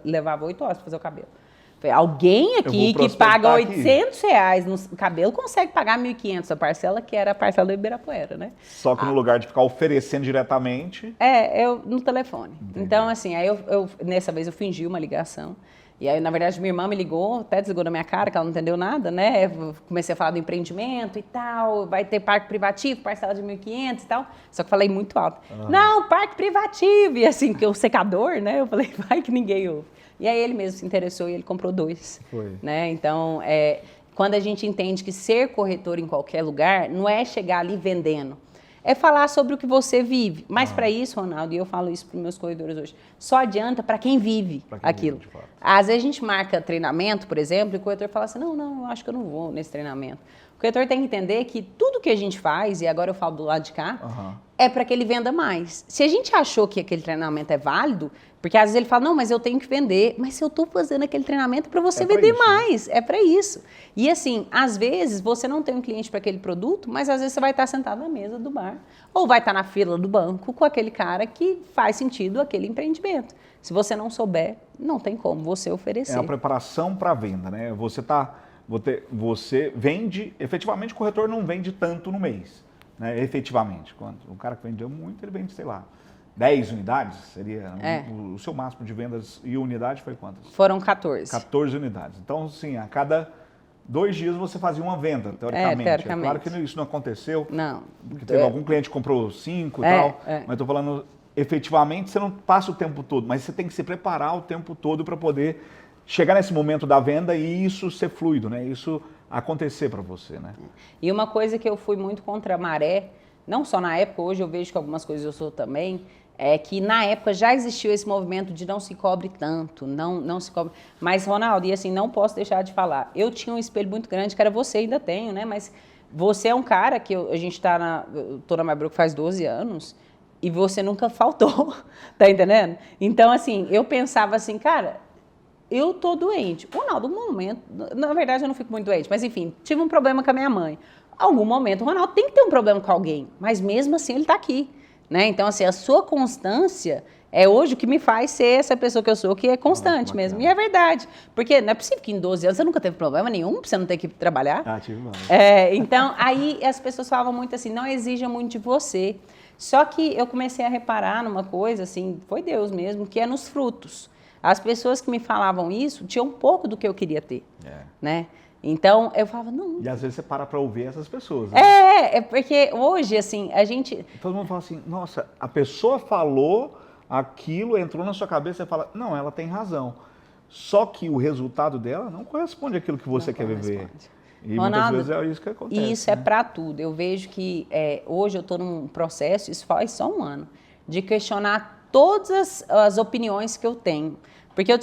levava 8 horas para fazer o cabelo. Falei, alguém aqui que paga R$800 no cabelo consegue pagar 1.500 a parcela, que era a parcela do Ibirapuera, né? Só que no lugar de ficar oferecendo diretamente... eu no telefone. Entendi. Então, assim, aí nessa vez eu fingi uma ligação. E aí, na verdade, minha irmã me ligou, até desligou na minha cara, que ela não entendeu nada, né? Eu comecei a falar do empreendimento e tal, vai ter parque privativo, parcela de 1.500 e tal. Só que falei muito alto. Não, parque privativo! E assim, que o secador, né? Eu falei, vai que ninguém ouve. E aí ele mesmo se interessou e ele comprou 2. Foi. Né? Então, quando a gente entende que ser corretor em qualquer lugar não é chegar ali vendendo. É falar sobre o que você vive. Mas para isso, Ronaldo, e eu falo isso para os meus corredores hoje, só adianta para quem vive aquilo. Às vezes a gente marca treinamento, por exemplo, e o corretor fala assim, não, eu acho que eu não vou nesse treinamento. O corretor tem que entender que tudo que a gente faz, e agora eu falo do lado de cá, é para que ele venda mais. Se a gente achou que aquele treinamento é válido, porque às vezes ele fala, não, mas eu tenho que vender. Mas se eu estou fazendo aquele treinamento para você vender mais, é para isso. E assim, às vezes você não tem um cliente para aquele produto, mas às vezes você vai estar sentado na mesa do bar, ou vai estar na fila do banco com aquele cara que faz sentido aquele empreendimento. Se você não souber, não tem como você oferecer. É a preparação para a venda, né? Você vende, efetivamente o corretor não vende tanto no mês, né? Efetivamente. Quando o cara que vendeu muito, ele vende, sei lá, 10 unidades, seria o seu máximo de vendas e unidade foi quantas? Foram 14. 14 unidades. Então, sim, a cada 2 dias você fazia uma venda, teoricamente. É claro que isso não aconteceu. Não. Porque teve algum cliente que comprou 5 e tal, mas estou falando, efetivamente, você não passa o tempo todo, mas você tem que se preparar o tempo todo para poder chegar nesse momento da venda e isso ser fluido, né? Isso acontecer para você, né? E uma coisa que eu fui muito contra a maré, não só na época, hoje eu vejo que algumas coisas eu sou também, é que na época já existiu esse movimento de não se cobre tanto, não se cobre. Mas, Ronaldo, e assim, não posso deixar de falar, eu tinha um espelho muito grande, que era você, ainda tenho, né? Mas você é um cara que eu tô na Marbrook faz 12 anos e você nunca faltou, tá entendendo? Então, assim, eu pensava assim, cara, eu tô doente. Ronaldo, um momento, na verdade eu não fico muito doente, mas enfim, tive um problema com a minha mãe. Algum momento o Ronaldo tem que ter um problema com alguém, mas mesmo assim ele tá aqui. Né? Então, assim, a sua constância é hoje o que me faz ser essa pessoa que eu sou, que é constante mesmo. E é verdade. Porque não é possível que em 12 anos você nunca teve problema nenhum, pra você não ter que trabalhar. Tive mais. Então, aí as pessoas falavam muito assim, não exija muito de você. Só que eu comecei a reparar numa coisa, assim, foi Deus mesmo, que é nos frutos. As pessoas que me falavam isso tinham um pouco do que eu queria ter, né? Então, eu falava, não... E às vezes você para ouvir essas pessoas, né? Porque hoje, assim, a gente... Todo mundo fala assim, nossa, a pessoa falou aquilo, entrou na sua cabeça e você fala, não, ela tem razão. Só que o resultado dela não corresponde àquilo que você quer viver. E Ronaldo, muitas vezes é isso que acontece. E isso é para tudo. Eu vejo que hoje eu estou num processo, isso faz só um ano, de questionar todas as opiniões que eu tenho. Porque eu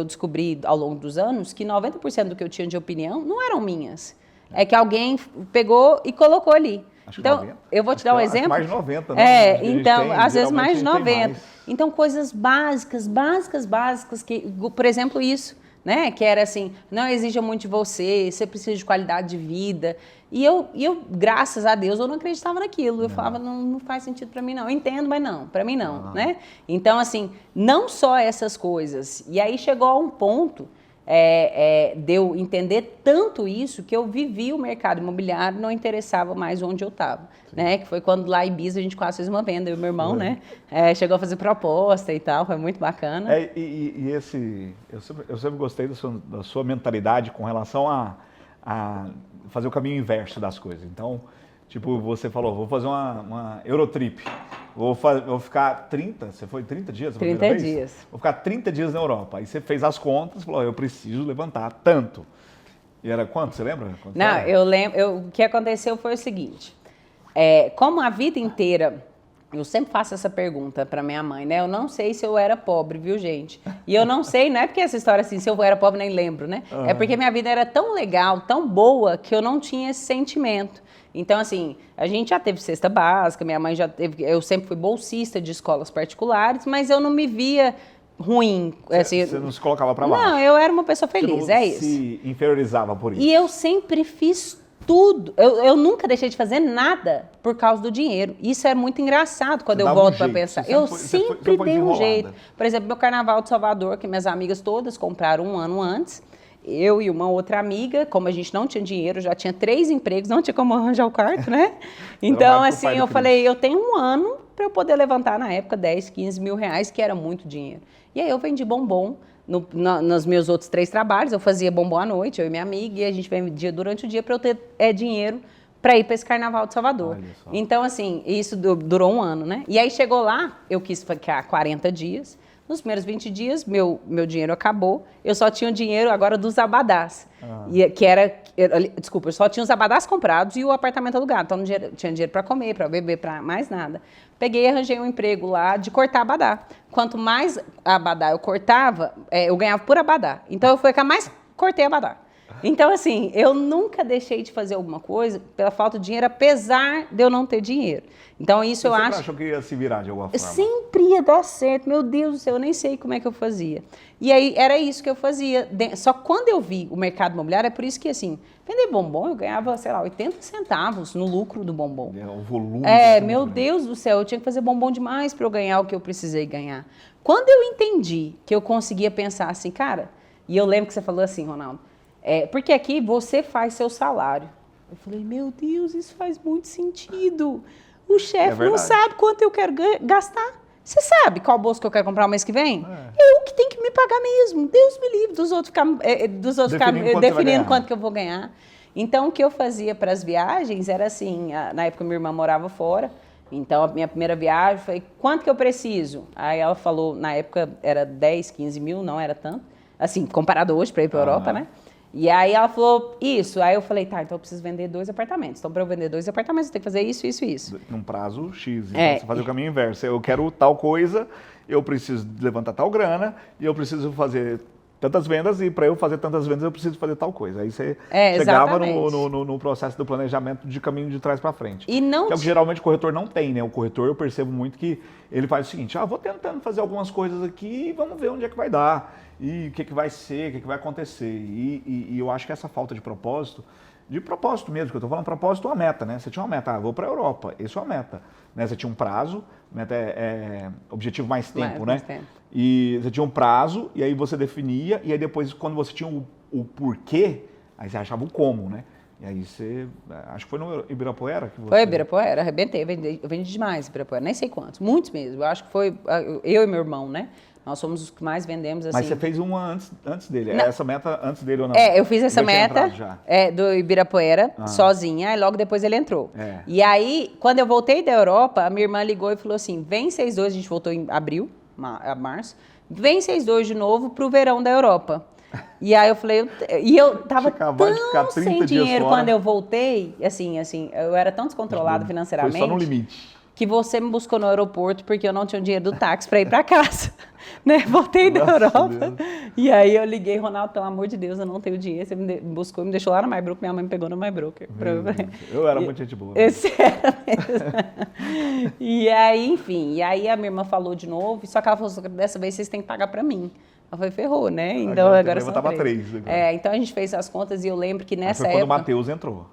descobri ao longo dos anos que 90% do que eu tinha de opinião não eram minhas. É que alguém pegou e colocou ali. Então, eu vou te dar um exemplo. Mais de 90, né? Então, às vezes mais de 90. Então, coisas básicas, que, por exemplo, isso, né? Que era assim, não exija muito de você precisa de qualidade de vida. E eu, graças a Deus, eu não acreditava naquilo. Eu falava, não faz sentido para mim, não. Eu entendo, mas não, para mim não, né? Então, assim, não só essas coisas. E aí chegou a um ponto de eu entender tanto isso que eu vivi o mercado imobiliário, não interessava mais onde eu estava, né? Que foi quando lá em Ibiza a gente quase fez uma venda, eu e meu irmão, né? Chegou a fazer proposta e tal, foi muito bacana. Eu sempre gostei da sua mentalidade com relação a fazer o caminho inverso das coisas. Então, tipo, você falou, vou fazer uma Eurotrip. Vou ficar 30, você foi 30 dias? 30 dias. Vou ficar 30 dias na Europa. Aí você fez as contas e falou, eu preciso levantar tanto. E era quanto, você lembra? Não, eu lembro. O que aconteceu foi o seguinte, como a vida inteira Eu sempre faço essa pergunta para minha mãe, né? Eu não sei se eu era pobre, viu, gente? E eu não sei, não é porque essa história assim, se eu era pobre nem lembro, né? É porque minha vida era tão legal, tão boa, que eu não tinha esse sentimento. Então, assim, a gente já teve cesta básica, minha mãe já teve... Eu sempre fui bolsista de escolas particulares, mas eu não me via ruim. Assim, você não se colocava para baixo? Não, eu era uma pessoa feliz, é isso. Se inferiorizava por isso? E eu sempre fiz tudo. Eu nunca deixei de fazer nada por causa do dinheiro. Isso é muito engraçado quando eu volto para pensar. Eu sempre dei um jeito. Por exemplo, meu Carnaval de Salvador, que minhas amigas todas compraram um ano antes. Eu e uma outra amiga, como a gente não tinha dinheiro, já tinha 3 empregos, não tinha como arranjar o quarto, né? Então, assim, eu falei, eu tenho um ano para eu poder levantar, na época, 10, 15 mil reais, que era muito dinheiro. E aí eu vendi bombom. Nos meus outros 3 trabalhos, eu fazia bombom à noite, eu e minha amiga, e a gente vendia durante o dia para eu ter dinheiro para ir para esse Carnaval de Salvador. Então, assim, isso durou um ano, né? E aí chegou lá, eu quis ficar 40 dias. Nos primeiros 20 dias, meu dinheiro acabou. Eu só tinha o dinheiro agora dos abadás. Desculpa, eu só tinha os abadás comprados e o apartamento alugado. Então, não tinha dinheiro para comer, para beber, para mais nada. Peguei e arranjei um emprego lá de cortar abadá. Quanto mais abadá eu cortava, eu ganhava por abadá. Então, eu fui a que mais cortei abadá. Então, assim, eu nunca deixei de fazer alguma coisa pela falta de dinheiro, apesar de eu não ter dinheiro. Então, isso eu acho... Você achou que ia se virar de alguma forma? Sempre ia dar certo. Meu Deus do céu, eu nem sei como é que eu fazia. E aí, era isso que eu fazia. Só quando eu vi o mercado imobiliário, é por isso que, assim, vender bombom, eu ganhava, sei lá, 80 centavos no lucro do bombom. O volume. Meu Deus do céu, eu tinha que fazer bombom demais para eu ganhar o que eu precisei ganhar. Quando eu entendi que eu conseguia pensar assim, cara, e eu lembro que você falou assim, Ronaldo, porque aqui você faz seu salário. Eu falei, meu Deus, isso faz muito sentido. O chefe não sabe quanto eu quero gastar. Você sabe qual bolso que eu quero comprar o mês que vem? Eu que tenho que me pagar mesmo. Deus me livre dos outros ficar definindo quanto que eu vou ganhar. Então, o que eu fazia para as viagens era assim, na época minha irmã morava fora, então a minha primeira viagem foi, quanto que eu preciso? Aí ela falou, na época era 10, 15 mil, não era tanto, assim, comparado hoje para ir para a Europa, né? E aí ela falou, isso. Aí eu falei, tá, então eu preciso vender 2 apartamentos. Então, para eu vender 2 apartamentos, eu tenho que fazer isso, isso e isso. Num prazo X. Então, você fazer o caminho inverso. Eu quero tal coisa, eu preciso levantar tal grana, e eu preciso fazer tantas vendas, e para eu fazer tantas vendas, eu preciso fazer tal coisa. Aí você chegava no processo do planejamento de caminho de trás para frente. E não que é o que geralmente o corretor não tem, né? O corretor, eu percebo muito que ele faz o seguinte, vou tentando fazer algumas coisas aqui e vamos ver onde é que vai dar. E o que vai ser, o que vai acontecer. E eu acho que essa falta de propósito mesmo, que eu estou falando, propósito é uma meta, né? Você tinha uma meta, vou para a Europa, isso é uma meta. Né? Você tinha um prazo, meta objetivo mais tempo, né? Tempo. E você tinha um prazo, e aí você definia, e aí depois, quando você tinha o porquê, aí você achava o como, né? E aí você, acho que foi no Ibirapuera que você... Foi Ibirapuera, arrebentei, eu vendi demais Ibirapuera, nem sei quantos, muitos mesmo. Eu acho que foi eu e meu irmão, né? Nós somos os que mais vendemos, assim. Mas você fez uma antes dele, essa meta antes dele ou não? Eu fiz essa meta do Ibirapuera, sozinha, e logo depois ele entrou. E aí, quando eu voltei da Europa, a minha irmã ligou e falou assim, vem vocês dois, a gente voltou em abril, março, vem vocês dois de novo pro verão da Europa. E aí eu falei, eu tava tão sem dinheiro quando eu voltei, assim, eu era tão descontrolada financeiramente. Foi só no limite. Que você me buscou no aeroporto porque eu não tinha o dinheiro do táxi para ir para casa, né? Voltei da Europa. Deus. E aí eu liguei, Ronaldo, pelo amor de Deus, eu não tenho dinheiro. Você me buscou, me deixou lá na MyBroker, minha mãe me pegou no MyBroker. Eu era muito gente boa. Esse era mesmo. E aí, enfim, e aí a minha irmã falou de novo, só que ela falou, dessa vez vocês têm que pagar para mim. Ela falou, ferrou, né? Então agora são 3. Então a gente fez as contas e eu lembro que nessa época... Foi quando época... o Matheus entrou.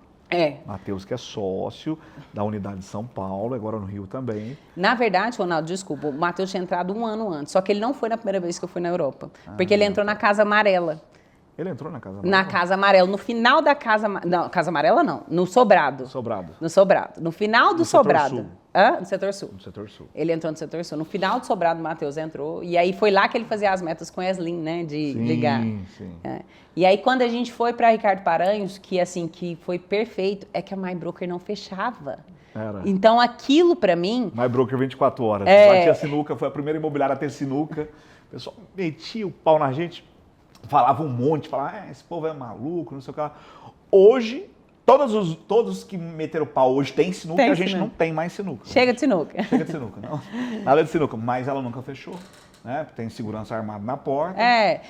Matheus, que é sócio da unidade de São Paulo, agora no Rio também. Na verdade, Ronaldo, desculpa, o Matheus tinha entrado um ano antes, só que ele não foi na primeira vez que eu fui na Europa, porque ele entrou na Casa Amarela. Ele entrou na Casa Amarela? Na Casa Amarela, no final da Casa... Não, Casa Amarela não, no Sobrado. No Sobrado. No final do Sobrado. Setor No Setor Sul. No Setor Sul. Ele entrou no Setor Sul. No final do Sobrado, o Matheus entrou. E aí foi lá que ele fazia as metas com a Eslin, né? De ligar. Sim. E aí quando a gente foi para Ricardo Paranhos, que foi perfeito, é que a MyBroker não fechava. Então aquilo para mim... MyBroker 24 horas. Lá tinha sinuca, foi a primeira imobiliária a ter sinuca. O pessoal metia o pau na gente, falava um monte, falava, esse povo é maluco, não sei o que lá. Hoje, Todos que meteram o pau hoje tem sinuca, a gente não tem mais sinuca. Chega de sinuca. Chega de sinuca, não. Nada de sinuca, mas ela nunca fechou. Né? Tem segurança armada na porta.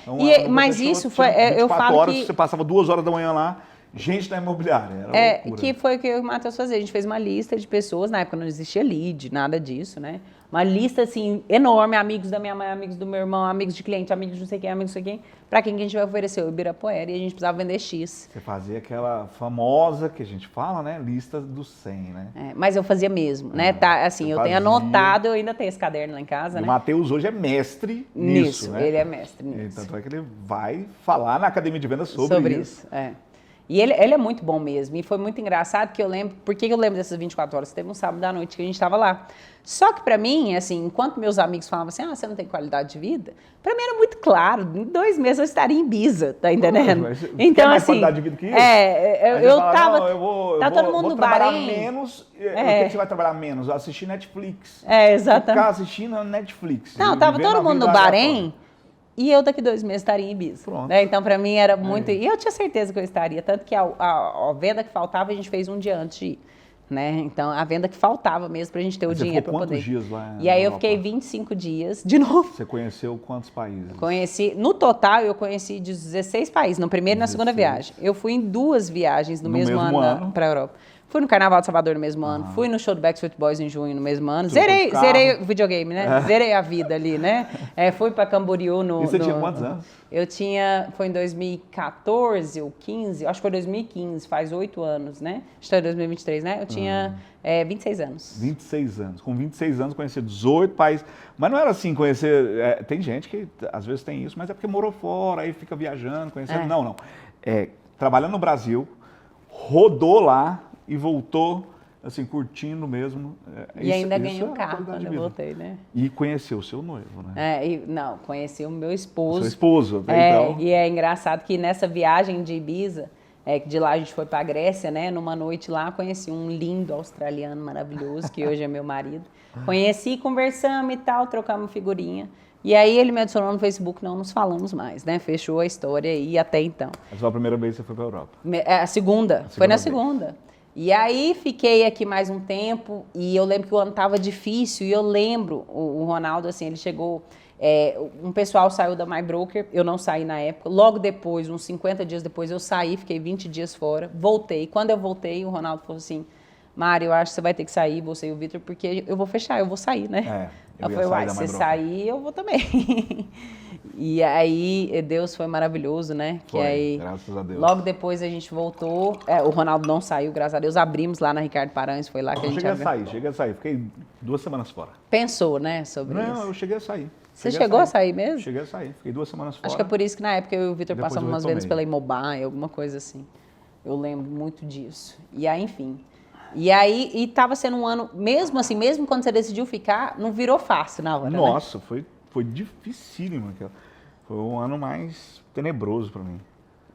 Então mas fechou, isso foi... eu falo horas, que... Você passava 2 horas da manhã lá, gente da imobiliária. Era loucura. Que foi o que eu e o Matheus fazia. A gente fez uma lista de pessoas, na época não existia lead, nada disso, né? Uma lista, assim, enorme, amigos da minha mãe, amigos do meu irmão, amigos de cliente, amigos de não sei quem, amigos de não sei quem, para quem que a gente vai oferecer o Ibirapuera, e a gente precisava vender X. Você fazia aquela famosa, que a gente fala, né? Lista dos 100, né? Mas eu fazia mesmo, né? Tá, assim, eu tenho anotado, eu ainda tenho esse caderno lá em casa, né? O Matheus hoje é mestre nisso, né? Ele é mestre nisso. Tanto é que ele vai falar na Academia de Vendas sobre isso. E ele é muito bom mesmo. E foi muito engraçado que eu lembro... Por que eu lembro dessas 24 horas? Teve um sábado à noite que a gente estava lá. Só que para mim, assim, enquanto meus amigos falavam assim, você não tem qualidade de vida, para mim era muito claro, em 2 meses eu estaria em Ibiza, tá entendendo? Então, assim, qualidade de vida que isso? Eu tava... Tá todo mundo no Bahrein. Menos, o que você vai trabalhar menos? Assistir Netflix. Exatamente. Ficar assistindo Netflix. Não, tava todo mundo no Bahrein. E eu daqui 2 meses estaria em Ibiza. Né? Então, para mim, era muito... E eu tinha certeza que eu estaria. Tanto que a venda que faltava, a gente fez um dia antes de ir. Né? Então, a venda que faltava mesmo para a gente ter o dinheiro para poder... Quantos dias lá? E aí eu fiquei 25 dias, de novo. Você conheceu quantos países? No total, eu conheci 16 países, no primeiro e na segunda viagem. Eu fui em 2 viagens no mesmo ano para a Europa. Fui no Carnaval de Salvador no mesmo ano, fui no show do Backstreet Boys em junho no mesmo ano. Zerei o videogame, né? Zerei a vida ali, né? Fui para Camboriú no... E você tinha quantos anos? Foi em 2014 ou 15, acho que foi 2015, faz 8 anos, né? Estou em 2023, né? Eu tinha 26 anos. 26 anos. Com 26 anos, conheci 18 países. Mas não era assim, conhecer... tem gente que às vezes tem isso, mas é porque morou fora, aí fica viajando, conhecendo. Não. Trabalhando no Brasil, rodou lá e voltou, assim, curtindo mesmo. E ainda ganhei um carro quando eu voltei, né? E conheceu o seu noivo, né? Conheci o meu esposo. Seu esposo, então. E é engraçado que nessa viagem de Ibiza, de lá a gente foi para a Grécia, né? Numa noite lá, conheci um lindo australiano maravilhoso, que hoje é meu marido. Conheci, conversamos e tal, trocamos figurinha. E aí ele me adicionou no Facebook, não nos falamos mais, né? Fechou a história aí até então. Mas foi a primeira vez que você foi para a Europa? A segunda. Foi na segunda. E aí fiquei aqui mais um tempo e eu lembro que o ano estava difícil e eu lembro, o Ronaldo, assim, ele chegou, um pessoal saiu da My Broker, eu não saí na época, logo depois, uns 50 dias depois eu saí, fiquei 20 dias fora, voltei. Quando eu voltei, o Ronaldo falou assim, Mari, eu acho que você vai ter que sair, você e o Vitor, porque eu vou fechar, eu vou sair, né? Eu falei, se você sair, eu vou também. E aí, Deus foi maravilhoso, né? Graças a Deus. Logo depois a gente voltou, o Ronaldo não saiu, graças a Deus, abrimos lá na Ricardo Paranhos, foi lá que a gente... Cheguei a sair, fiquei 2 semanas fora. Pensou, né, sobre isso? Não, eu cheguei a sair. Você chegou a sair mesmo? Cheguei a sair, fiquei 2 semanas fora. Acho que é por isso que na época eu e o Vitor passamos umas vezes pela Imobile, alguma coisa assim. Eu lembro muito disso. E aí, enfim... E aí, estava sendo um ano, mesmo assim, mesmo quando você decidiu ficar, não virou fácil na hora, Nossa, né? foi dificílimo. Foi um ano mais tenebroso para mim.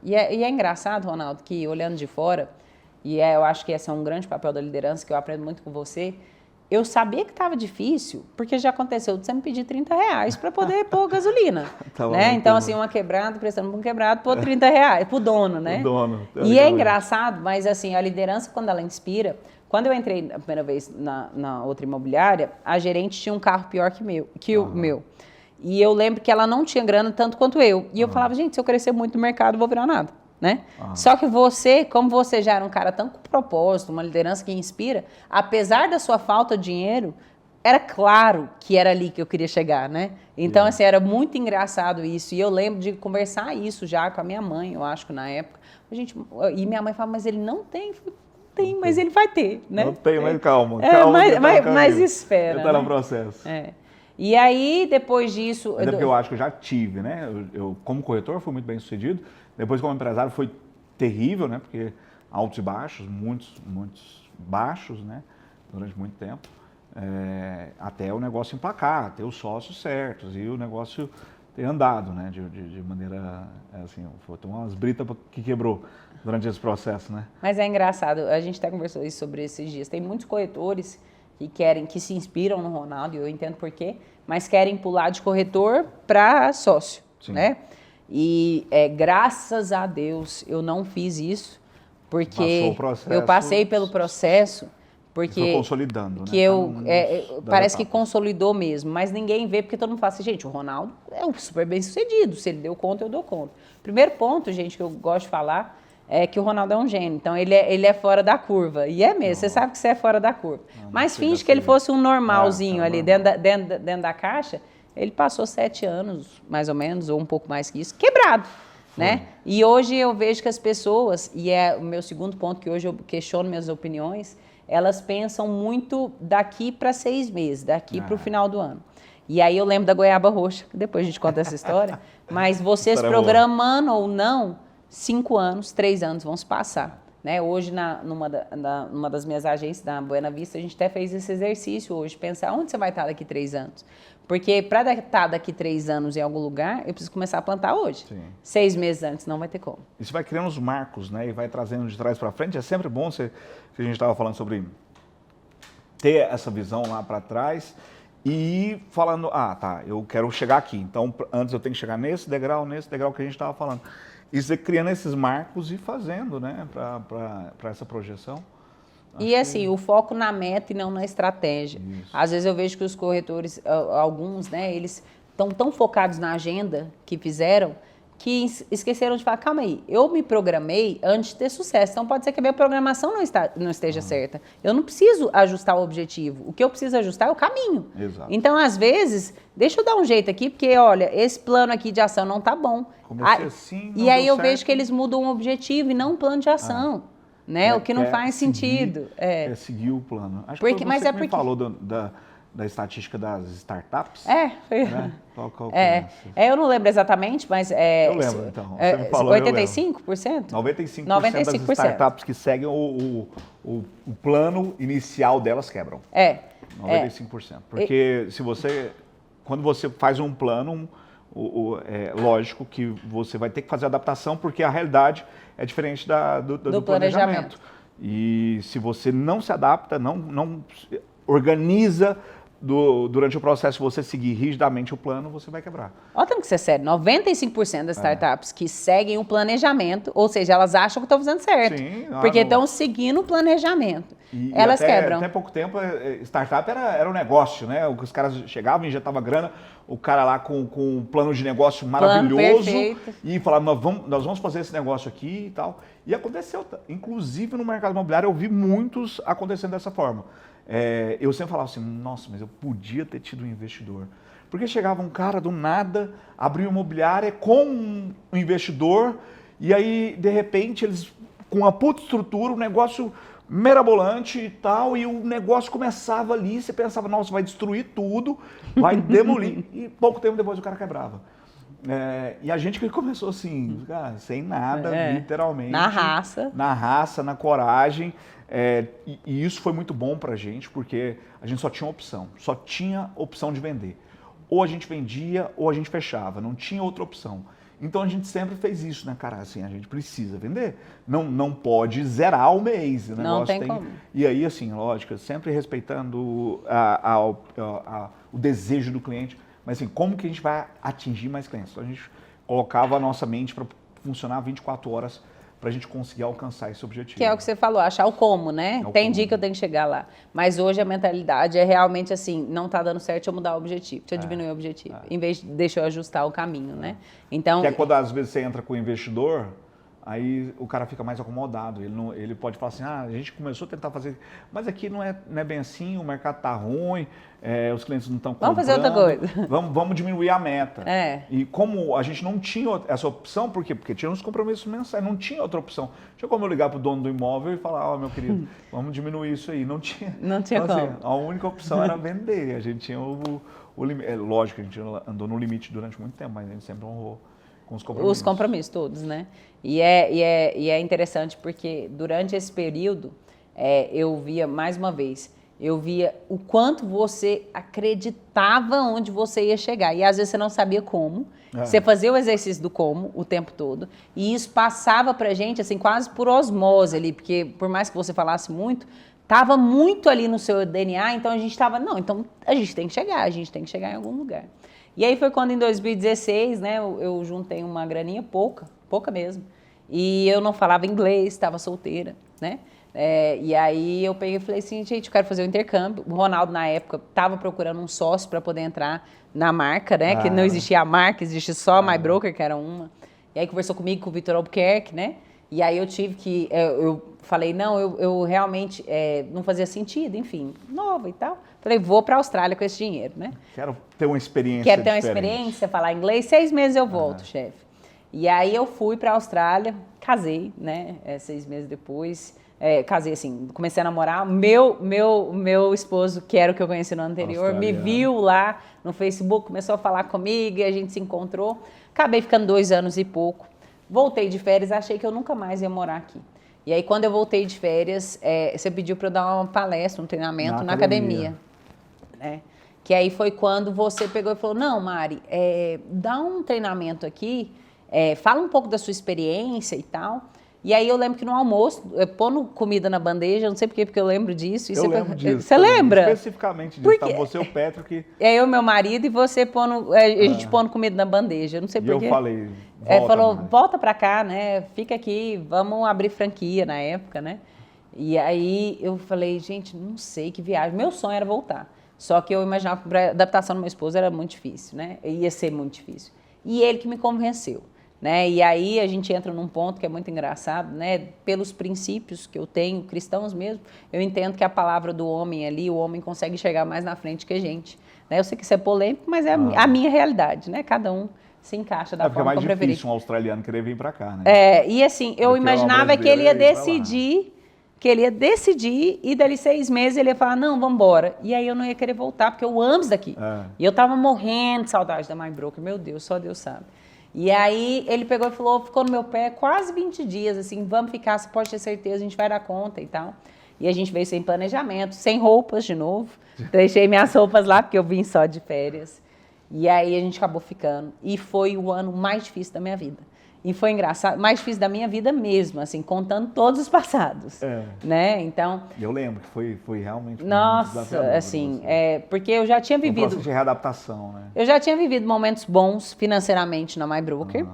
E é engraçado, Ronaldo, que olhando de fora, eu acho que esse é um grande papel da liderança, que eu aprendo muito com você, eu sabia que estava difícil, porque já aconteceu de você me pedir R$30 para poder pôr gasolina. Né? Então, assim, uma quebrada, prestando para um quebrado, pôr R$30 para o dono, né? O dono. E é engraçado, mas assim, a liderança, quando ela inspira... Quando eu entrei a primeira vez na outra imobiliária, a gerente tinha um carro pior que o meu. E eu lembro que ela não tinha grana tanto quanto eu. E eu falava, gente, se eu crescer muito no mercado, eu vou virar nada. Né? Só que você, como você já era um cara tão com propósito, uma liderança que inspira, apesar da sua falta de dinheiro, era claro que era ali que eu queria chegar, né? Então, assim, era muito engraçado isso. E eu lembro de conversar isso já com a minha mãe, eu acho que na época. E minha mãe falava, mas ele não tem. Tem, mas ele vai ter, né? Não tem, mas calma. Mas espera. Está no processo. E aí, depois disso... Mas é porque eu acho que eu já tive, né? Eu, como corretor, fui muito bem sucedido. Depois, como empresário, foi terrível, né? Porque altos e baixos, muitos baixos, né? Durante muito tempo. Até o negócio emplacar, ter os sócios certos e o negócio ter andado, né? De maneira, assim, foi umas britas que quebrou durante esse processo, né? Mas é engraçado, a gente até conversou isso sobre esses dias. Tem muitos corretores que se inspiram no Ronaldo, e eu entendo por quê, mas querem pular de corretor para sócio, né? E graças a Deus eu não fiz isso, Porque eu passei pelo processo, porque foi consolidando, que né? Parece que consolidou mesmo, mas ninguém vê, porque todo mundo fala assim, gente, o Ronaldo é um super bem-sucedido, se ele deu conta, eu dou conta. Primeiro ponto, gente, que eu gosto de falar, é que o Ronaldo é um gênio, então ele é fora da curva, e é mesmo, você sabe que você é fora da curva. Mas finge que ele fosse um normalzinho ali, dentro da caixa, ele passou 7 anos, mais ou menos, ou um pouco mais que isso, quebrado. Né? E hoje eu vejo que as pessoas, e é o meu segundo ponto, que hoje eu questiono minhas opiniões, elas pensam muito daqui para 6 meses, daqui para o final do ano. E aí eu lembro da goiaba roxa, que depois a gente conta essa história, mas vocês programando ou não, 5 anos, 3 anos vão se passar. Né? Hoje, numa das minhas agências, da Buena Vista, a gente até fez esse exercício hoje, pensar onde você vai estar daqui 3 anos. Porque para estar daqui 3 anos em algum lugar, eu preciso começar a plantar hoje. Sim. 6 meses antes, não vai ter como. Isso vai criando os marcos, né? E vai trazendo de trás para frente. É sempre bom, que a gente estava falando sobre ter essa visão lá para trás e ir falando, eu quero chegar aqui. Então, antes eu tenho que chegar nesse degrau que a gente estava falando. Isso é criando esses marcos e fazendo, né? Para essa projeção. E assim, o foco na meta e não na estratégia. Isso. Às vezes eu vejo que os corretores, alguns, né, eles estão tão focados na agenda que fizeram, que esqueceram de falar, calma aí, eu me programei antes de ter sucesso, então pode ser que a minha programação não esteja certa. Eu não preciso ajustar o objetivo, o que eu preciso ajustar é o caminho. Exato. Então, às vezes, deixa eu dar um jeito aqui, porque, olha, esse plano aqui de ação não tá bom. Comecei assim, e aí eu vejo que eles mudam o objetivo e não um plano de ação. Né? O que não faz sentido. É seguir o plano. Acho que você me falou da estatística das startups. Né? Eu não lembro exatamente, mas... eu lembro, então. Você me falou, 85%? 95% das startups que seguem o plano inicial delas quebram. 95%. Porque quando você faz um plano, é lógico que você vai ter que fazer adaptação, porque a realidade é diferente do planejamento. E se você não se adapta, não organiza durante o processo, você seguir rigidamente o plano, você vai quebrar. Olha, temos que ser sério, 95% das startups que seguem o planejamento, ou seja, elas acham que estão fazendo certo, porque estão seguindo o planejamento. Elas quebram. Até pouco tempo, startup era um negócio, né? Os caras chegavam, injetavam grana, o cara lá com um plano de negócio maravilhoso e falava, nós vamos fazer esse negócio aqui e tal. E aconteceu, inclusive no mercado imobiliário, eu vi muitos acontecendo dessa forma. Eu sempre falava assim, nossa, mas eu podia ter tido um investidor. Porque chegava um cara do nada, abria uma imobiliária com um investidor, e aí, de repente, eles, com uma puta estrutura, um negócio mirabolante e tal, e o negócio começava ali, você pensava, nossa, vai destruir tudo, vai demolir, e pouco tempo depois o cara quebrava. E a gente que começou assim, cara, sem nada, literalmente. Na raça. Na raça, na coragem. E isso foi muito bom pra gente, porque a gente só tinha opção de vender. Ou a gente vendia, ou a gente fechava, não tinha outra opção. Então a gente sempre fez isso, né, cara? Assim, a gente precisa vender. Não pode zerar o mês. O não tem como. E aí, assim, lógico, sempre respeitando o desejo do cliente. Mas assim, como que a gente vai atingir mais clientes? Então a gente colocava a nossa mente para funcionar 24 horas para a gente conseguir alcançar esse objetivo. Que é o que você falou, achar o como, né? Tem dia que eu tenho que chegar lá. Mas hoje a mentalidade é realmente assim, não está dando certo, deixa eu mudar o objetivo, deixa eu diminuir o objetivo, em vez de deixa eu ajustar o caminho, né? Então, que é quando às vezes você entra com o investidor, aí o cara fica mais acomodado, ele pode falar assim, a gente começou a tentar fazer, mas aqui não é bem assim, o mercado está ruim, os clientes não estão comprando. Vamos fazer outra coisa. Vamos diminuir a meta. É. E como a gente não tinha essa opção, por quê? Porque tinha uns compromissos mensais, não tinha outra opção. Tinha como eu ligar para o dono do imóvel e falar, meu querido, vamos diminuir isso aí. Não tinha então, como. Assim, a única opção era vender, a gente tinha o limite. Lógico, a gente andou no limite durante muito tempo, mas a gente sempre honrou com os compromissos. Os compromissos todos, né? E é interessante porque durante esse período, eu via, mais uma vez, o quanto você acreditava onde você ia chegar. E às vezes você não sabia como. Você fazia o exercício do como o tempo todo. E isso passava pra gente, assim, quase por osmose ali. Porque por mais que você falasse muito, estava muito ali no seu DNA. Então a gente estava, então a gente tem que chegar em algum lugar. E aí foi quando em 2016, né, eu juntei uma graninha pouca mesmo. E eu não falava inglês, estava solteira, né? E aí eu peguei e falei assim, gente, eu quero fazer o intercâmbio. O Ronaldo, na época, estava procurando um sócio para poder entrar na marca, né? Que não existia a marca, existia só a MyBroker, que era uma. E aí conversou comigo, com o Vitor Albuquerque, né? E aí eu tive que... Eu falei, não, eu realmente não fazia sentido, enfim, nova e tal. Falei, vou para a Austrália com esse dinheiro, né? Quero ter uma experiência Quero ter uma experiência, falar inglês. 6 meses eu volto, chefe. E aí eu fui para a Austrália, casei, né? 6 meses depois... casei assim, comecei a namorar. Meu esposo, que era o que eu conheci no anterior, me viu lá no Facebook, começou a falar comigo e a gente se encontrou. Acabei ficando 2 anos e pouco. Voltei de férias, achei que eu nunca mais ia morar aqui. E aí, quando eu voltei de férias, você pediu para eu dar uma palestra, um treinamento na academia. Né? Que aí foi quando você pegou e falou, não, Mari, dá um treinamento aqui, fala um pouco da sua experiência e tal. E aí eu lembro que no almoço, pondo comida na bandeja, não sei porque eu lembro disso. E eu lembro disso. Você lembra? Especificamente disso. Porque você e o Petro que... eu, meu marido, e você pondo, a gente pondo comida na bandeja. Eu não sei porquê. E eu falei, falou, volta pra cá, né? Fica aqui, vamos abrir franquia na época, né? E aí eu falei, gente, não sei que viagem. Meu sonho era voltar. Só que eu imaginava que a adaptação do meu esposo era muito difícil, né? Ia ser muito difícil. E ele que me convenceu. Né? E aí a gente entra num ponto que é muito engraçado, né? Pelos princípios que eu tenho, cristãos mesmo, eu entendo que a palavra do homem ali, o homem consegue chegar mais na frente que a gente. Né? Eu sei que isso é polêmico, mas é a minha realidade, né? Cada um se encaixa da forma como preferir. É difícil um australiano querer vir para cá, né? E assim, eu imaginava que ele ia decidir, e dali 6 meses ele ia falar, não, vamos embora. E aí eu não ia querer voltar, porque eu amo isso daqui. E eu tava morrendo de saudade da MyBroker, meu Deus, só Deus sabe. E aí ele pegou e falou, ficou no meu pé quase 20 dias, assim, vamos ficar, você pode ter certeza, a gente vai dar conta e tal. E a gente veio sem planejamento, sem roupas de novo. Deixei minhas roupas lá, porque eu vim só de férias. E aí a gente acabou ficando. E foi o ano mais difícil da minha vida. E foi engraçado, mais difícil da minha vida mesmo, assim, contando todos os passados. Né? Então... Eu lembro que foi realmente... Nossa, assim, porque eu já tinha vivido... Um processo de readaptação, né? Eu já tinha vivido momentos bons financeiramente na MyBroker.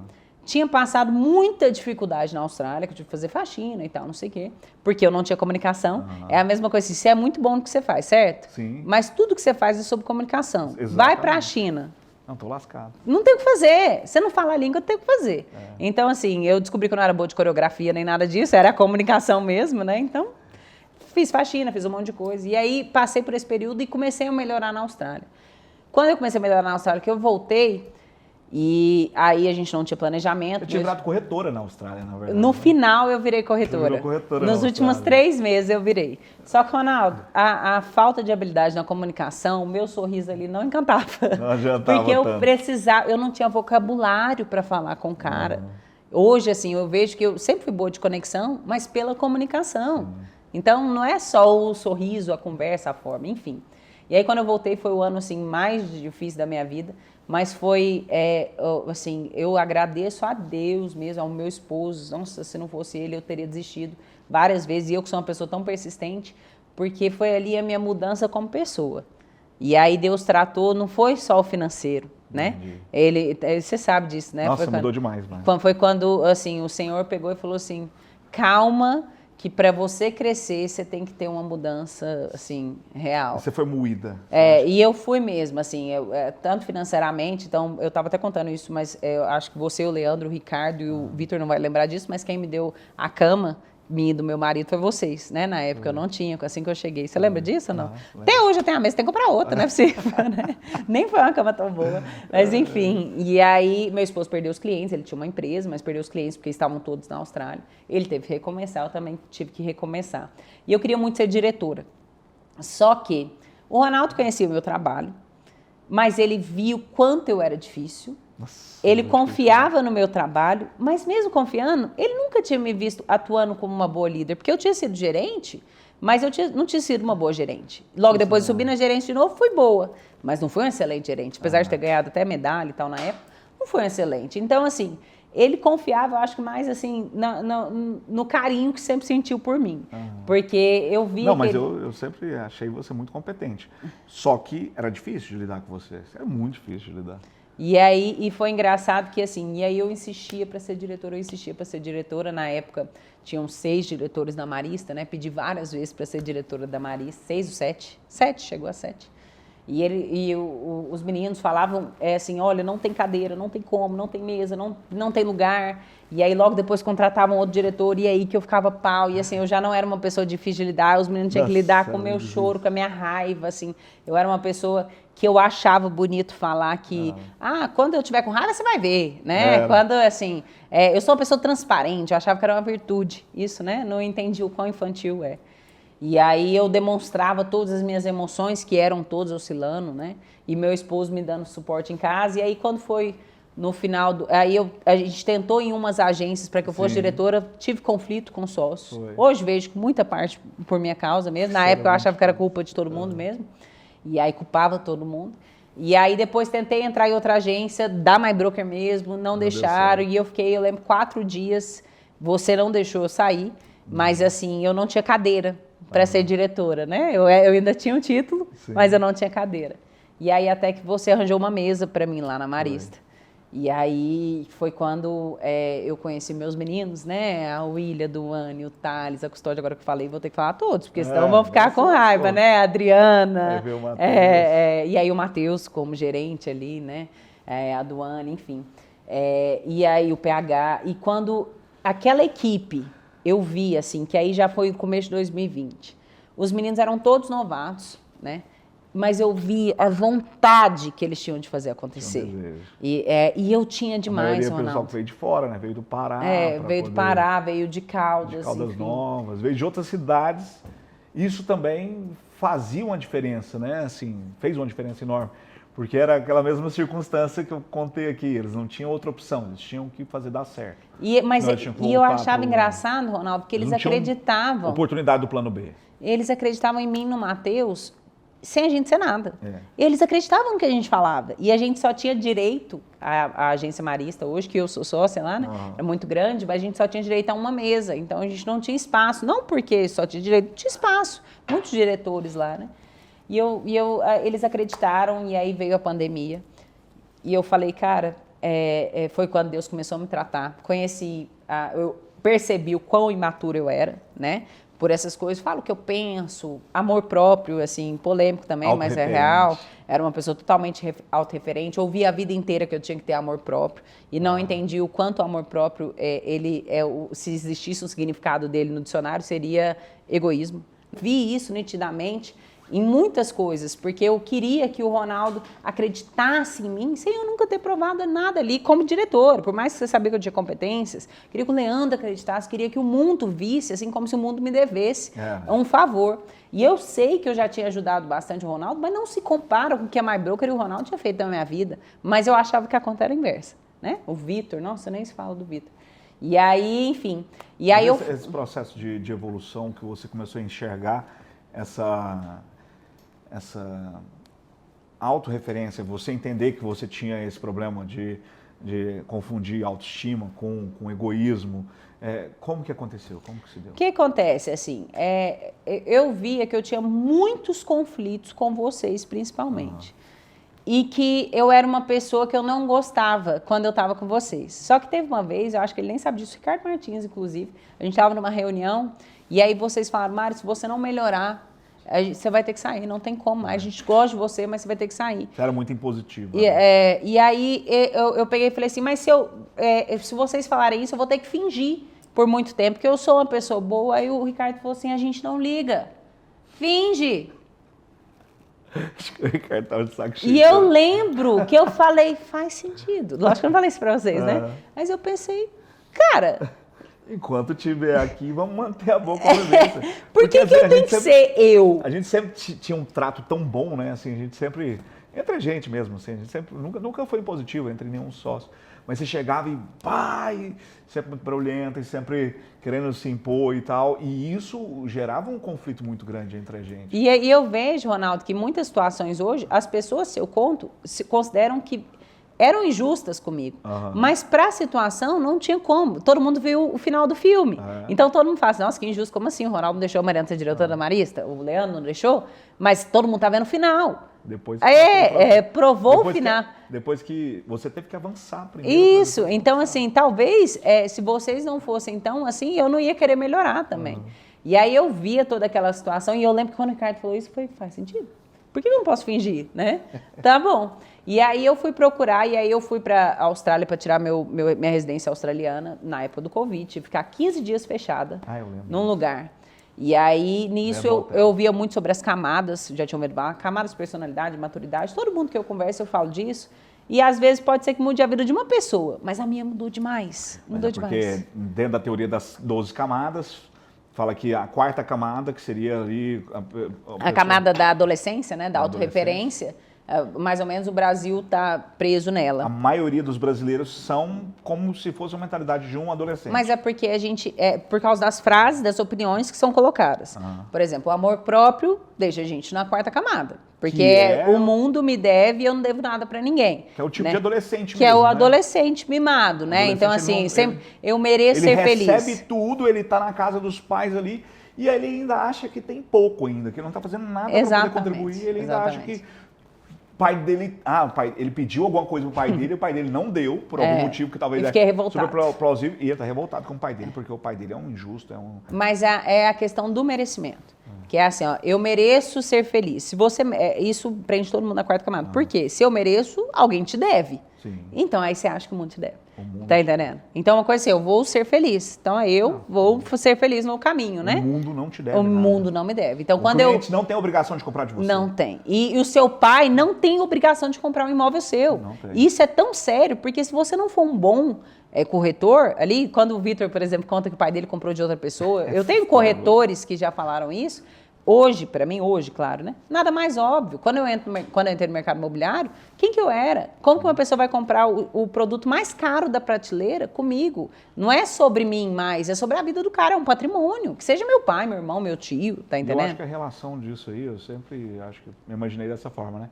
Tinha passado muita dificuldade na Austrália, que eu tive que fazer faxina e tal, não sei o quê. Porque eu não tinha comunicação. É a mesma coisa, assim, você é muito bom no que você faz, certo? Sim. Mas tudo que você faz é sobre comunicação. Exatamente. Vai para a China. Não, tô lascado. Não tem o que fazer. Você não fala a língua, tem o que fazer. Então, assim, eu descobri que eu não era boa de coreografia nem nada disso, era a comunicação mesmo, né? Então, fiz faxina, fiz um monte de coisa. E aí, passei por esse período e comecei a melhorar na Austrália. Quando eu comecei a melhorar na Austrália, que eu voltei, e aí a gente não tinha planejamento. Eu tinha virado corretora na Austrália, na verdade. No final eu virei corretora. Nos últimos 3 meses eu virei. Só que, Ronaldo, a falta de habilidade na comunicação, o meu sorriso ali não encantava. Não adiantava porque eu tanto. precisava, eu não tinha vocabulário para falar com o cara. Hoje, assim, eu vejo que eu sempre fui boa de conexão, mas pela comunicação. Então, não é só o sorriso, a conversa, a forma, enfim. E aí, quando eu voltei, foi o ano, assim, mais difícil da minha vida. Mas foi, assim, eu agradeço a Deus mesmo, ao meu esposo. Nossa, se não fosse ele, eu teria desistido várias vezes. E eu que sou uma pessoa tão persistente, porque foi ali a minha mudança como pessoa. E aí Deus tratou, não foi só o financeiro, né? Você sabe disso, né? Nossa, mudou demais. Foi quando, assim, o Senhor pegou e falou assim, calma, que para você crescer, você tem que ter uma mudança, assim, real. Você foi moída. E eu fui mesmo, assim, tanto financeiramente, então, eu estava até contando isso, mas eu acho que você, o Leandro, o Ricardo e o Vitor não vai lembrar disso, mas quem me deu a cama, minha e do meu marido, foi vocês, né? Na época eu não tinha, assim que eu cheguei. Você lembra disso ou não? Até hoje eu tenho a mesa, tem que comprar outra, não é possível, né? Nem foi uma cama tão boa. Mas enfim, e aí meu esposo perdeu os clientes, ele tinha uma empresa, mas perdeu os clientes porque estavam todos na Austrália. Ele teve que recomeçar, eu também tive que recomeçar. E eu queria muito ser diretora. Só que o Ronaldo conhecia o meu trabalho, mas ele viu quanto eu era difícil. Nossa, ele confiava no meu trabalho, mas mesmo confiando, ele nunca tinha me visto atuando como uma boa líder, porque eu tinha sido gerente, mas eu não tinha sido uma boa gerente. Logo depois de subir na gerência de novo, fui boa, mas não fui uma excelente gerente. Apesar de ter ganhado até medalha e tal na época, não foi uma excelente. Então, assim, ele confiava, eu acho que mais assim, no carinho que sempre sentiu por mim. Porque eu via Não, mas eu sempre achei você muito competente. Só que era difícil de lidar com você. Era muito difícil de lidar. E foi engraçado que, assim, e aí eu insistia para ser diretora, na época tinham 6 diretores da Marista, né, pedi várias vezes para ser diretora da Marista, 6 ou 7, chegou a 7. Os meninos falavam assim, olha, não tem cadeira, não tem como, não tem mesa, não tem lugar. E aí logo depois contratavam outro diretor e aí que eu ficava pau. E assim, eu já não era uma pessoa difícil de lidar, os meninos tinham que lidar com o meu choro, com a minha raiva, assim. Eu era uma pessoa que eu achava bonito falar que, quando eu tiver com raiva, você vai ver, né? Quando, assim, eu sou uma pessoa transparente, eu achava que era uma virtude, isso, né? Não entendi o quão infantil é. E aí eu demonstrava todas as minhas emoções, que eram todas oscilando, né? E meu esposo me dando suporte em casa. E aí quando foi no final, a gente tentou em umas agências para que eu fosse diretora, tive conflito com sócios. Hoje vejo muita parte por minha causa mesmo. Na época eu achava que era culpa de todo mundo mesmo. E aí culpava todo mundo. E aí depois tentei entrar em outra agência, da MyBroker mesmo, não deixaram. E eu lembro, 4 dias, você não deixou eu sair. Mas assim, eu não tinha cadeira para ser diretora, né? Eu ainda tinha um título, mas eu não tinha cadeira. E aí até que você arranjou uma mesa para mim lá na Marista. E aí foi quando eu conheci meus meninos, né? A William, Duane, o Thales, a Custódia, agora que eu falei, vou ter que falar todos, porque senão vão ficar com raiva, né? A Adriana. E aí o Matheus como gerente ali, né? A Duane, enfim. E aí o PH. E quando aquela equipe, eu vi, assim, que aí já foi o começo de 2020. Os meninos eram todos novatos, né? Mas eu vi a vontade que eles tinham de fazer acontecer. E eu tinha demais, Ronaldo. O pessoal que veio de fora, né? Veio do Pará. Veio do Pará, veio de Caldas. De Caldas Novas, veio de outras cidades. Isso também fazia uma diferença, né? Assim, fez uma diferença enorme. Porque era aquela mesma circunstância que eu contei aqui. Eles não tinham outra opção, eles tinham que fazer dar certo. E eu achava engraçado, Ronaldo, porque eles acreditavam. Oportunidade do plano B. Eles acreditavam em mim, no Matheus, sem a gente ser nada. Eles acreditavam no que a gente falava. E a gente só tinha direito, a agência Marista hoje, que eu sou sócia lá, né? É muito grande, mas a gente só tinha direito a uma mesa. Então a gente não tinha espaço. Não porque só tinha direito, tinha espaço. Muitos diretores lá, né? Eles acreditaram, e aí veio a pandemia. E eu falei, cara, foi quando Deus começou a me tratar. Eu percebi o quão imaturo eu era, né? Por essas coisas, falo o que eu penso, amor próprio, assim, polêmico também, mas é real. Era uma pessoa totalmente autorreferente, ouvi a vida inteira que eu tinha que ter amor próprio e não entendi o quanto o amor próprio, se existisse um significado dele no dicionário, seria egoísmo. Vi isso nitidamente em muitas coisas, porque eu queria que o Ronaldo acreditasse em mim, sem eu nunca ter provado nada ali como diretor, por mais que você sabia que eu tinha competências, queria que o Leandro acreditasse, queria que o mundo visse, assim como se o mundo me devesse um favor. E eu sei que eu já tinha ajudado bastante o Ronaldo, mas não se compara com o que a MyBroker e o Ronaldo tinham feito na minha vida, mas eu achava que a conta era inversa, né? O Vitor, nossa, nem se fala do Vitor. E aí, enfim... E aí esse processo de evolução que você começou a enxergar, essa autorreferência, você entender que você tinha esse problema de confundir autoestima com egoísmo, como que aconteceu? Como que se deu? O que acontece, assim, eu via que eu tinha muitos conflitos com vocês, principalmente. E que eu era uma pessoa que eu não gostava quando eu estava com vocês. Só que teve uma vez, eu acho que ele nem sabe disso, Ricardo Martins, inclusive, a gente estava numa reunião, e aí vocês falaram, Mário, se você não melhorar, você vai ter que sair, não tem como mais. A gente gosta de você, mas você vai ter que sair. Você era muito impositiva. E aí eu peguei e falei assim, mas se vocês falarem isso, eu vou ter que fingir por muito tempo, porque eu sou uma pessoa boa. Aí o Ricardo falou assim, a gente não liga. Finge. Acho que o Ricardo estava de saco cheio. E eu lembro que eu falei, faz sentido. Lógico que eu não falei isso pra vocês, né? Mas eu pensei, cara... Enquanto estiver aqui, vamos manter a boa convivência. Por que eu tenho que ser eu? A gente sempre tinha um trato tão bom, né? Assim, a gente sempre... Entre a gente mesmo, assim, a gente sempre... Nunca foi positivo entre nenhum sócio. Mas você chegava e sempre muito barulhenta e sempre querendo se impor e tal. E isso gerava um conflito muito grande entre a gente. E eu vejo, Ronaldo, que em muitas situações hoje, as pessoas, se eu conto, consideram que eram injustas comigo. Mas para a situação não tinha como. Todo mundo viu o final do filme. Então todo mundo fala assim, nossa, que injusto, como assim? O Ronaldo não deixou a Mariana ser diretora da Marista? O Leandro não deixou? Mas todo mundo tá vendo o final. Depois provou o final. Depois que você teve que avançar primeiro. Isso, então assim, talvez, se vocês não fossem então assim, eu não ia querer melhorar também. E aí eu via toda aquela situação e eu lembro que quando o Ricardo falou isso, faz sentido. Por que eu não posso fingir, né? Tá bom. E aí eu fui procurar, e aí eu fui para a Austrália para tirar minha residência australiana na época do Covid, tive que ficar 15 dias fechada num lugar. E aí, nisso, eu via muito sobre as camadas, já tinha ouvido falar, camadas de personalidade, maturidade, todo mundo que eu converso eu falo disso. E às vezes pode ser que mude a vida de uma pessoa, mas a minha mudou demais. Mudou demais. Porque dentro da teoria das 12 camadas, fala que a quarta camada, que seria ali... A camada da adolescência, né? Da autorreferência. Mais ou menos o Brasil está preso nela. A maioria dos brasileiros são como se fosse a mentalidade de um adolescente. Mas é porque por causa das frases, das opiniões que são colocadas. Por exemplo, o amor próprio deixa a gente na quarta camada. Porque o mundo me deve e eu não devo nada para ninguém. Que é o tipo de adolescente que mesmo, é o adolescente mimado, né? Então, assim, eu mereço ser feliz. Ele recebe tudo, ele está na casa dos pais ali, e ele ainda acha que tem pouco ainda, que ele não está fazendo nada para poder contribuir, ele ainda acha que... O pai dele, ele pediu alguma coisa pro pai dele, o pai dele não deu, por algum motivo que talvez super plausível, e ele tá revoltado com o pai dele, porque o pai dele é um injusto, Mas é a questão do merecimento, que é assim, eu mereço ser feliz. Se você, isso prende todo mundo na quarta camada. Por quê? Se eu mereço, alguém te deve. Sim. Então, aí você acha que o mundo te deve. Tá entendendo? Então, uma coisa assim, eu vou ser feliz. Então, eu vou ser feliz no caminho, né? O mundo não te deve O mundo não me deve. Então, quando o cliente não tem a obrigação de comprar de você. Não tem. E o seu pai não tem obrigação de comprar um imóvel seu. Não tem. Isso é tão sério, porque se você não for um bom corretor, ali, quando o Vitor, por exemplo, conta que o pai dele comprou de outra pessoa, eu tenho corretores que já falaram isso. Hoje, para mim, claro, né? Nada mais óbvio. Quando eu entrei no mercado imobiliário, quem que eu era? Como que uma pessoa vai comprar o produto mais caro da prateleira comigo? Não é sobre mim mais, é sobre a vida do cara, é um patrimônio. Que seja meu pai, meu irmão, meu tio, tá entendendo? Eu acho que a relação disso aí, eu sempre acho que me imaginei dessa forma, né?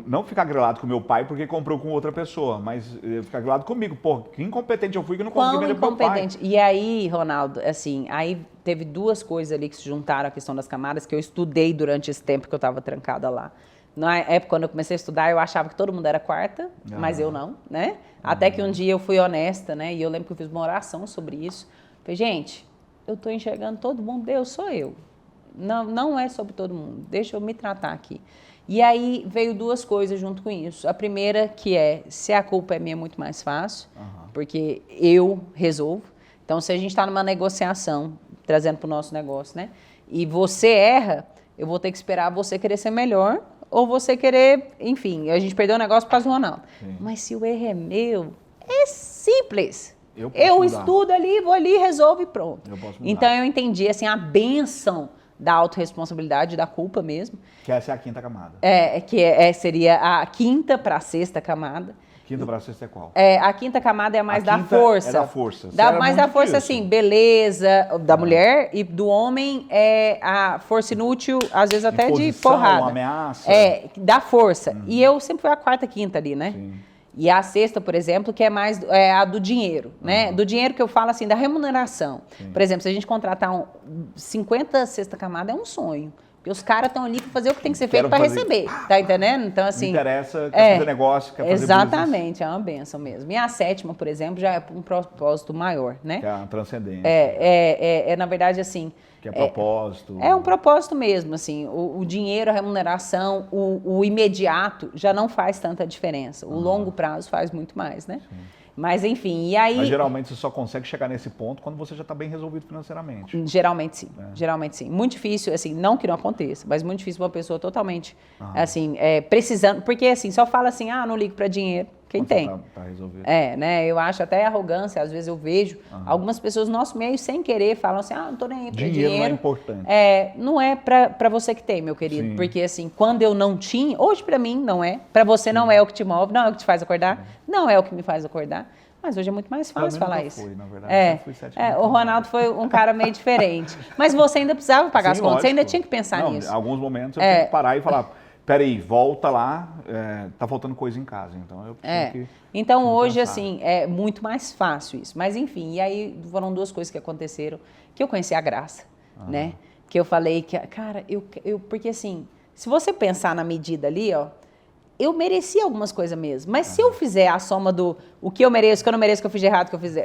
Não ficar grilado com meu pai porque comprou com outra pessoa, mas ficar grilado comigo. Pô, que incompetente eu fui que não consegui vender pro meu pai. E aí, Ronaldo, assim, aí teve duas coisas ali que se juntaram à questão das camadas que eu estudei durante esse tempo que eu estava trancada lá. Na época, quando eu comecei a estudar, eu achava que todo mundo era quarta, mas eu não, né? Até que um dia eu fui honesta, né? E eu lembro que eu fiz uma oração sobre isso. Falei, gente, eu tô enxergando todo mundo, Deus sou eu. Não é sobre todo mundo, deixa eu me tratar aqui. E aí veio duas coisas junto com isso. A primeira que se a culpa é minha, é muito mais fácil, porque eu resolvo. Então, se a gente está numa negociação, trazendo para o nosso negócio, né? E você erra, eu vou ter que esperar você querer ser melhor ou você querer, enfim, a gente perdeu o negócio por causa do Ronaldo. Sim. Mas se o erro é meu, é simples. Eu estudo ali, vou ali, resolvo e pronto. Então, eu entendi, assim, a bênção da autorresponsabilidade, da culpa mesmo. Que essa é a quinta camada. Seria a quinta para a sexta camada. Quinta para a sexta é qual? A quinta camada é mais da força. É da força. Mais da força, assim, beleza da mulher, e do homem é a força inútil, às vezes até de porrada. Ameaça. Da força. E eu sempre fui a quarta, quinta ali, né? Sim. E a sexta, por exemplo, que é mais a do dinheiro, né? Do dinheiro que eu falo assim, da remuneração. Sim. Por exemplo, se a gente contratar 50 sexta camada, é um sonho. Porque os caras estão ali para fazer o que tem que ser feito para receber. Tá entendendo? Então, assim. Me interessa, quer fazer negócio, quer fazer exatamente, business. É uma benção mesmo. E a sétima, por exemplo, já é um propósito maior, né? Que é a transcendência. Na verdade, assim. Que é propósito. É um propósito mesmo, assim. O dinheiro, a remuneração, o imediato já não faz tanta diferença. O longo prazo faz muito mais, né? Sim. Mas, enfim, e aí... Mas geralmente você só consegue chegar nesse ponto quando você já está bem resolvido financeiramente. Geralmente sim, geralmente sim. Muito difícil, assim, não que não aconteça, mas muito difícil uma pessoa totalmente, assim, precisando... Porque, assim, só fala assim, não ligo para dinheiro. Quem tem? Tá resolvido. Né? Eu acho até arrogância, às vezes eu vejo algumas pessoas no nosso meio, sem querer, falam assim, não tô nem aí pra dinheiro. Não é importante. Não é para você que tem, meu querido. Sim. Porque, assim, quando eu não tinha, hoje para mim não é, para você não é o que te move, não é o que te faz acordar, não é o que me faz acordar. Mas hoje é muito mais fácil falar isso. Na verdade, o Ronaldo foi um cara meio diferente. Mas você ainda precisava pagar as contas, você ainda tinha que pensar nisso. Em alguns momentos eu tenho que parar e falar, peraí, volta lá, tá faltando coisa em casa. Então eu preciso Então hoje, assim, é muito mais fácil isso. Mas enfim, e aí foram duas coisas que aconteceram, que eu conheci a graça, né? Que eu falei que, cara, porque assim, se você pensar na medida ali, ó, eu mereci algumas coisas mesmo. Mas se eu fizer a soma do o que eu mereço, o que eu não mereço, o que eu fiz de errado, o que eu fiz...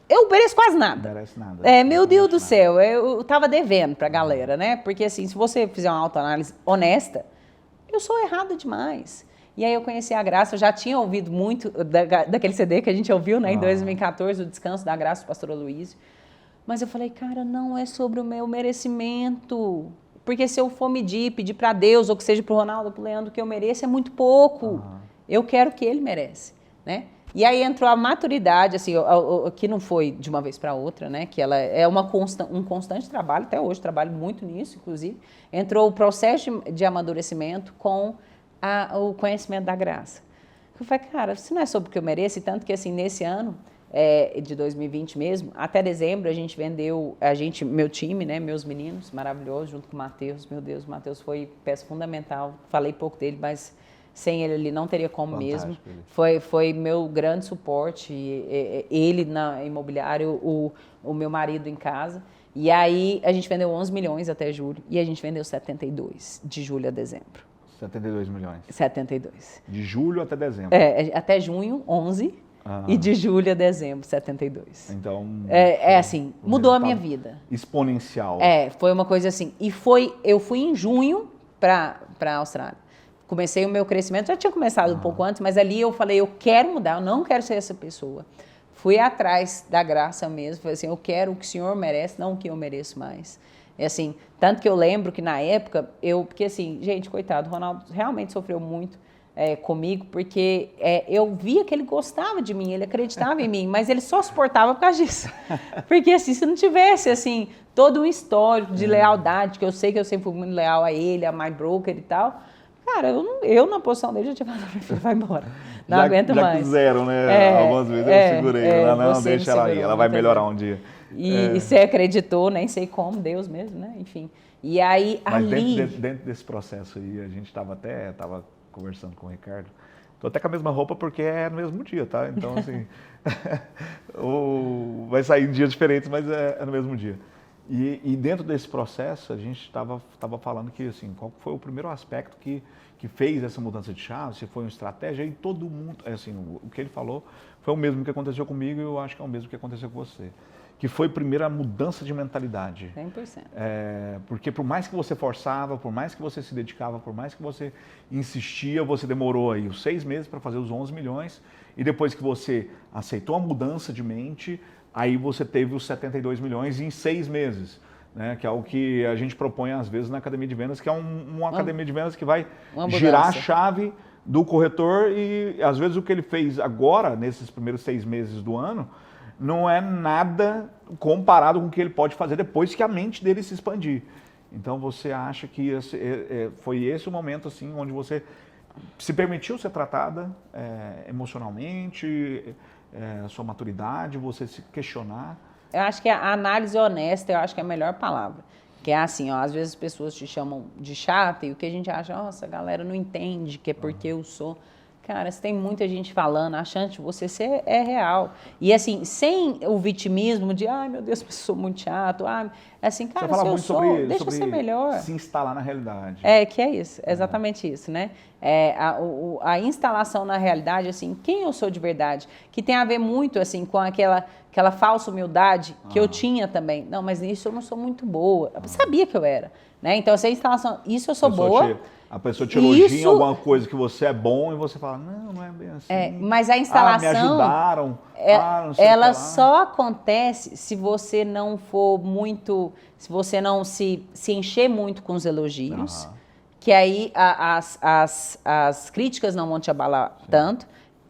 Eu mereço quase nada. Não merece nada. Meu Deus do céu, eu tava devendo pra galera, né? Porque assim, se você fizer uma autoanálise honesta, eu sou errada demais. E aí eu conheci a Graça, eu já tinha ouvido muito daquele CD que a gente ouviu, né, em 2014, o Descanso da Graça, do pastor Aloysio. Mas eu falei, cara, não é sobre o meu merecimento. Porque se eu for medir, pedir para Deus, ou que seja para o Ronaldo, para o Leandro, que eu mereço, é muito pouco. Eu quero o que ele merece, né? E aí entrou a maturidade, assim, que não foi de uma vez para outra, né? Que ela é um constante trabalho, até hoje trabalho muito nisso, inclusive. Entrou o processo de amadurecimento com o conhecimento da graça. Eu falei, cara, se não é sobre o que eu mereço, tanto que assim, nesse ano de 2020 mesmo, até dezembro a gente vendeu, meu time, né, meus meninos maravilhosos, junto com o Matheus, meu Deus, o Matheus foi peça fundamental, falei pouco dele, mas sem ele não teria como. Fantástico. Mesmo. Foi meu grande suporte, ele na imobiliário, o meu marido em casa. E aí a gente vendeu 11 milhões até julho e a gente vendeu 72 de julho a dezembro. 72 milhões. 72. De julho até dezembro. Até junho, 11. E de julho a dezembro, 72. Então... assim, mudou a minha vida. Exponencial. Foi uma coisa assim. E eu fui em junho para a Austrália. Comecei o meu crescimento, já tinha começado um pouco antes, mas ali eu falei, eu quero mudar, eu não quero ser essa pessoa. Fui atrás da graça mesmo, falei assim, eu quero o que o Senhor merece, não o que eu mereço mais. Assim, tanto que eu lembro que na época, porque assim, gente, coitado, o Ronaldo realmente sofreu muito comigo, porque eu via que ele gostava de mim, ele acreditava em mim, mas ele só suportava por causa disso. Porque assim, se não tivesse assim, todo um histórico de lealdade, que eu sei que eu sempre fui muito leal a ele, a My Broker e tal, cara, eu na posição dele já tinha falado, meu filho, vai embora, não aguento mais. Já quiseram, né? Algumas vezes eu segurei, não, deixa ela aí, ela vai melhorar um dia. E você acreditou, nem sei como, Deus mesmo, né? Enfim. E aí, mas ali... dentro desse processo aí, a gente estava conversando com o Ricardo. Tô até com a mesma roupa porque é no mesmo dia, tá? Então, assim, vai sair em dias diferentes, mas é no mesmo dia. E dentro desse processo, a gente estava falando que, assim, qual foi o primeiro aspecto que fez essa mudança de chave, se foi uma estratégia, e todo mundo, assim, o que ele falou foi o mesmo que aconteceu comigo e eu acho que é o mesmo que aconteceu com você. Que foi primeiro a mudança de mentalidade. 100%. Porque por mais que você forçava, por mais que você se dedicava, por mais que você insistia, você demorou aí os 6 meses para fazer os 11 milhões e depois que você aceitou a mudança de mente, aí você teve os 72 milhões em 6 meses. Né, que é o que a gente propõe às vezes na Academia de Vendas, que é uma academia de vendas que vai girar a chave do corretor e às vezes o que ele fez agora, nesses primeiros 6 meses do ano, não é nada comparado com o que ele pode fazer depois que a mente dele se expandir. Então você acha que foi esse o momento assim, onde você se permitiu ser tratada emocionalmente, a sua maturidade, você se questionar? Eu acho que a análise honesta, eu acho que é a melhor palavra. Que é assim, ó, às vezes as pessoas te chamam de chata e o que a gente acha, nossa, a galera não entende que é porque eu sou... Cara, se tem muita gente falando, achando que você é real. E assim, sem o vitimismo de, ai meu Deus, eu sou muito chato. Assim, cara, se eu sou, deixa eu ser melhor. Se instalar na realidade. Que é isso, exatamente isso, né? A instalação na realidade, assim, quem eu sou de verdade, que tem a ver muito, assim, com aquela falsa humildade que eu tinha também. Não, mas nisso eu não sou muito boa. Eu sabia que eu era, né? Então, essa instalação, isso eu sou boa. A pessoa te elogia em alguma coisa que você é bom e você fala, não é bem assim. Mas a instalação... me ajudaram. Não sei ela só acontece se você não for muito... Se você não se encher muito com os elogios, que aí as críticas não vão te abalar tanto,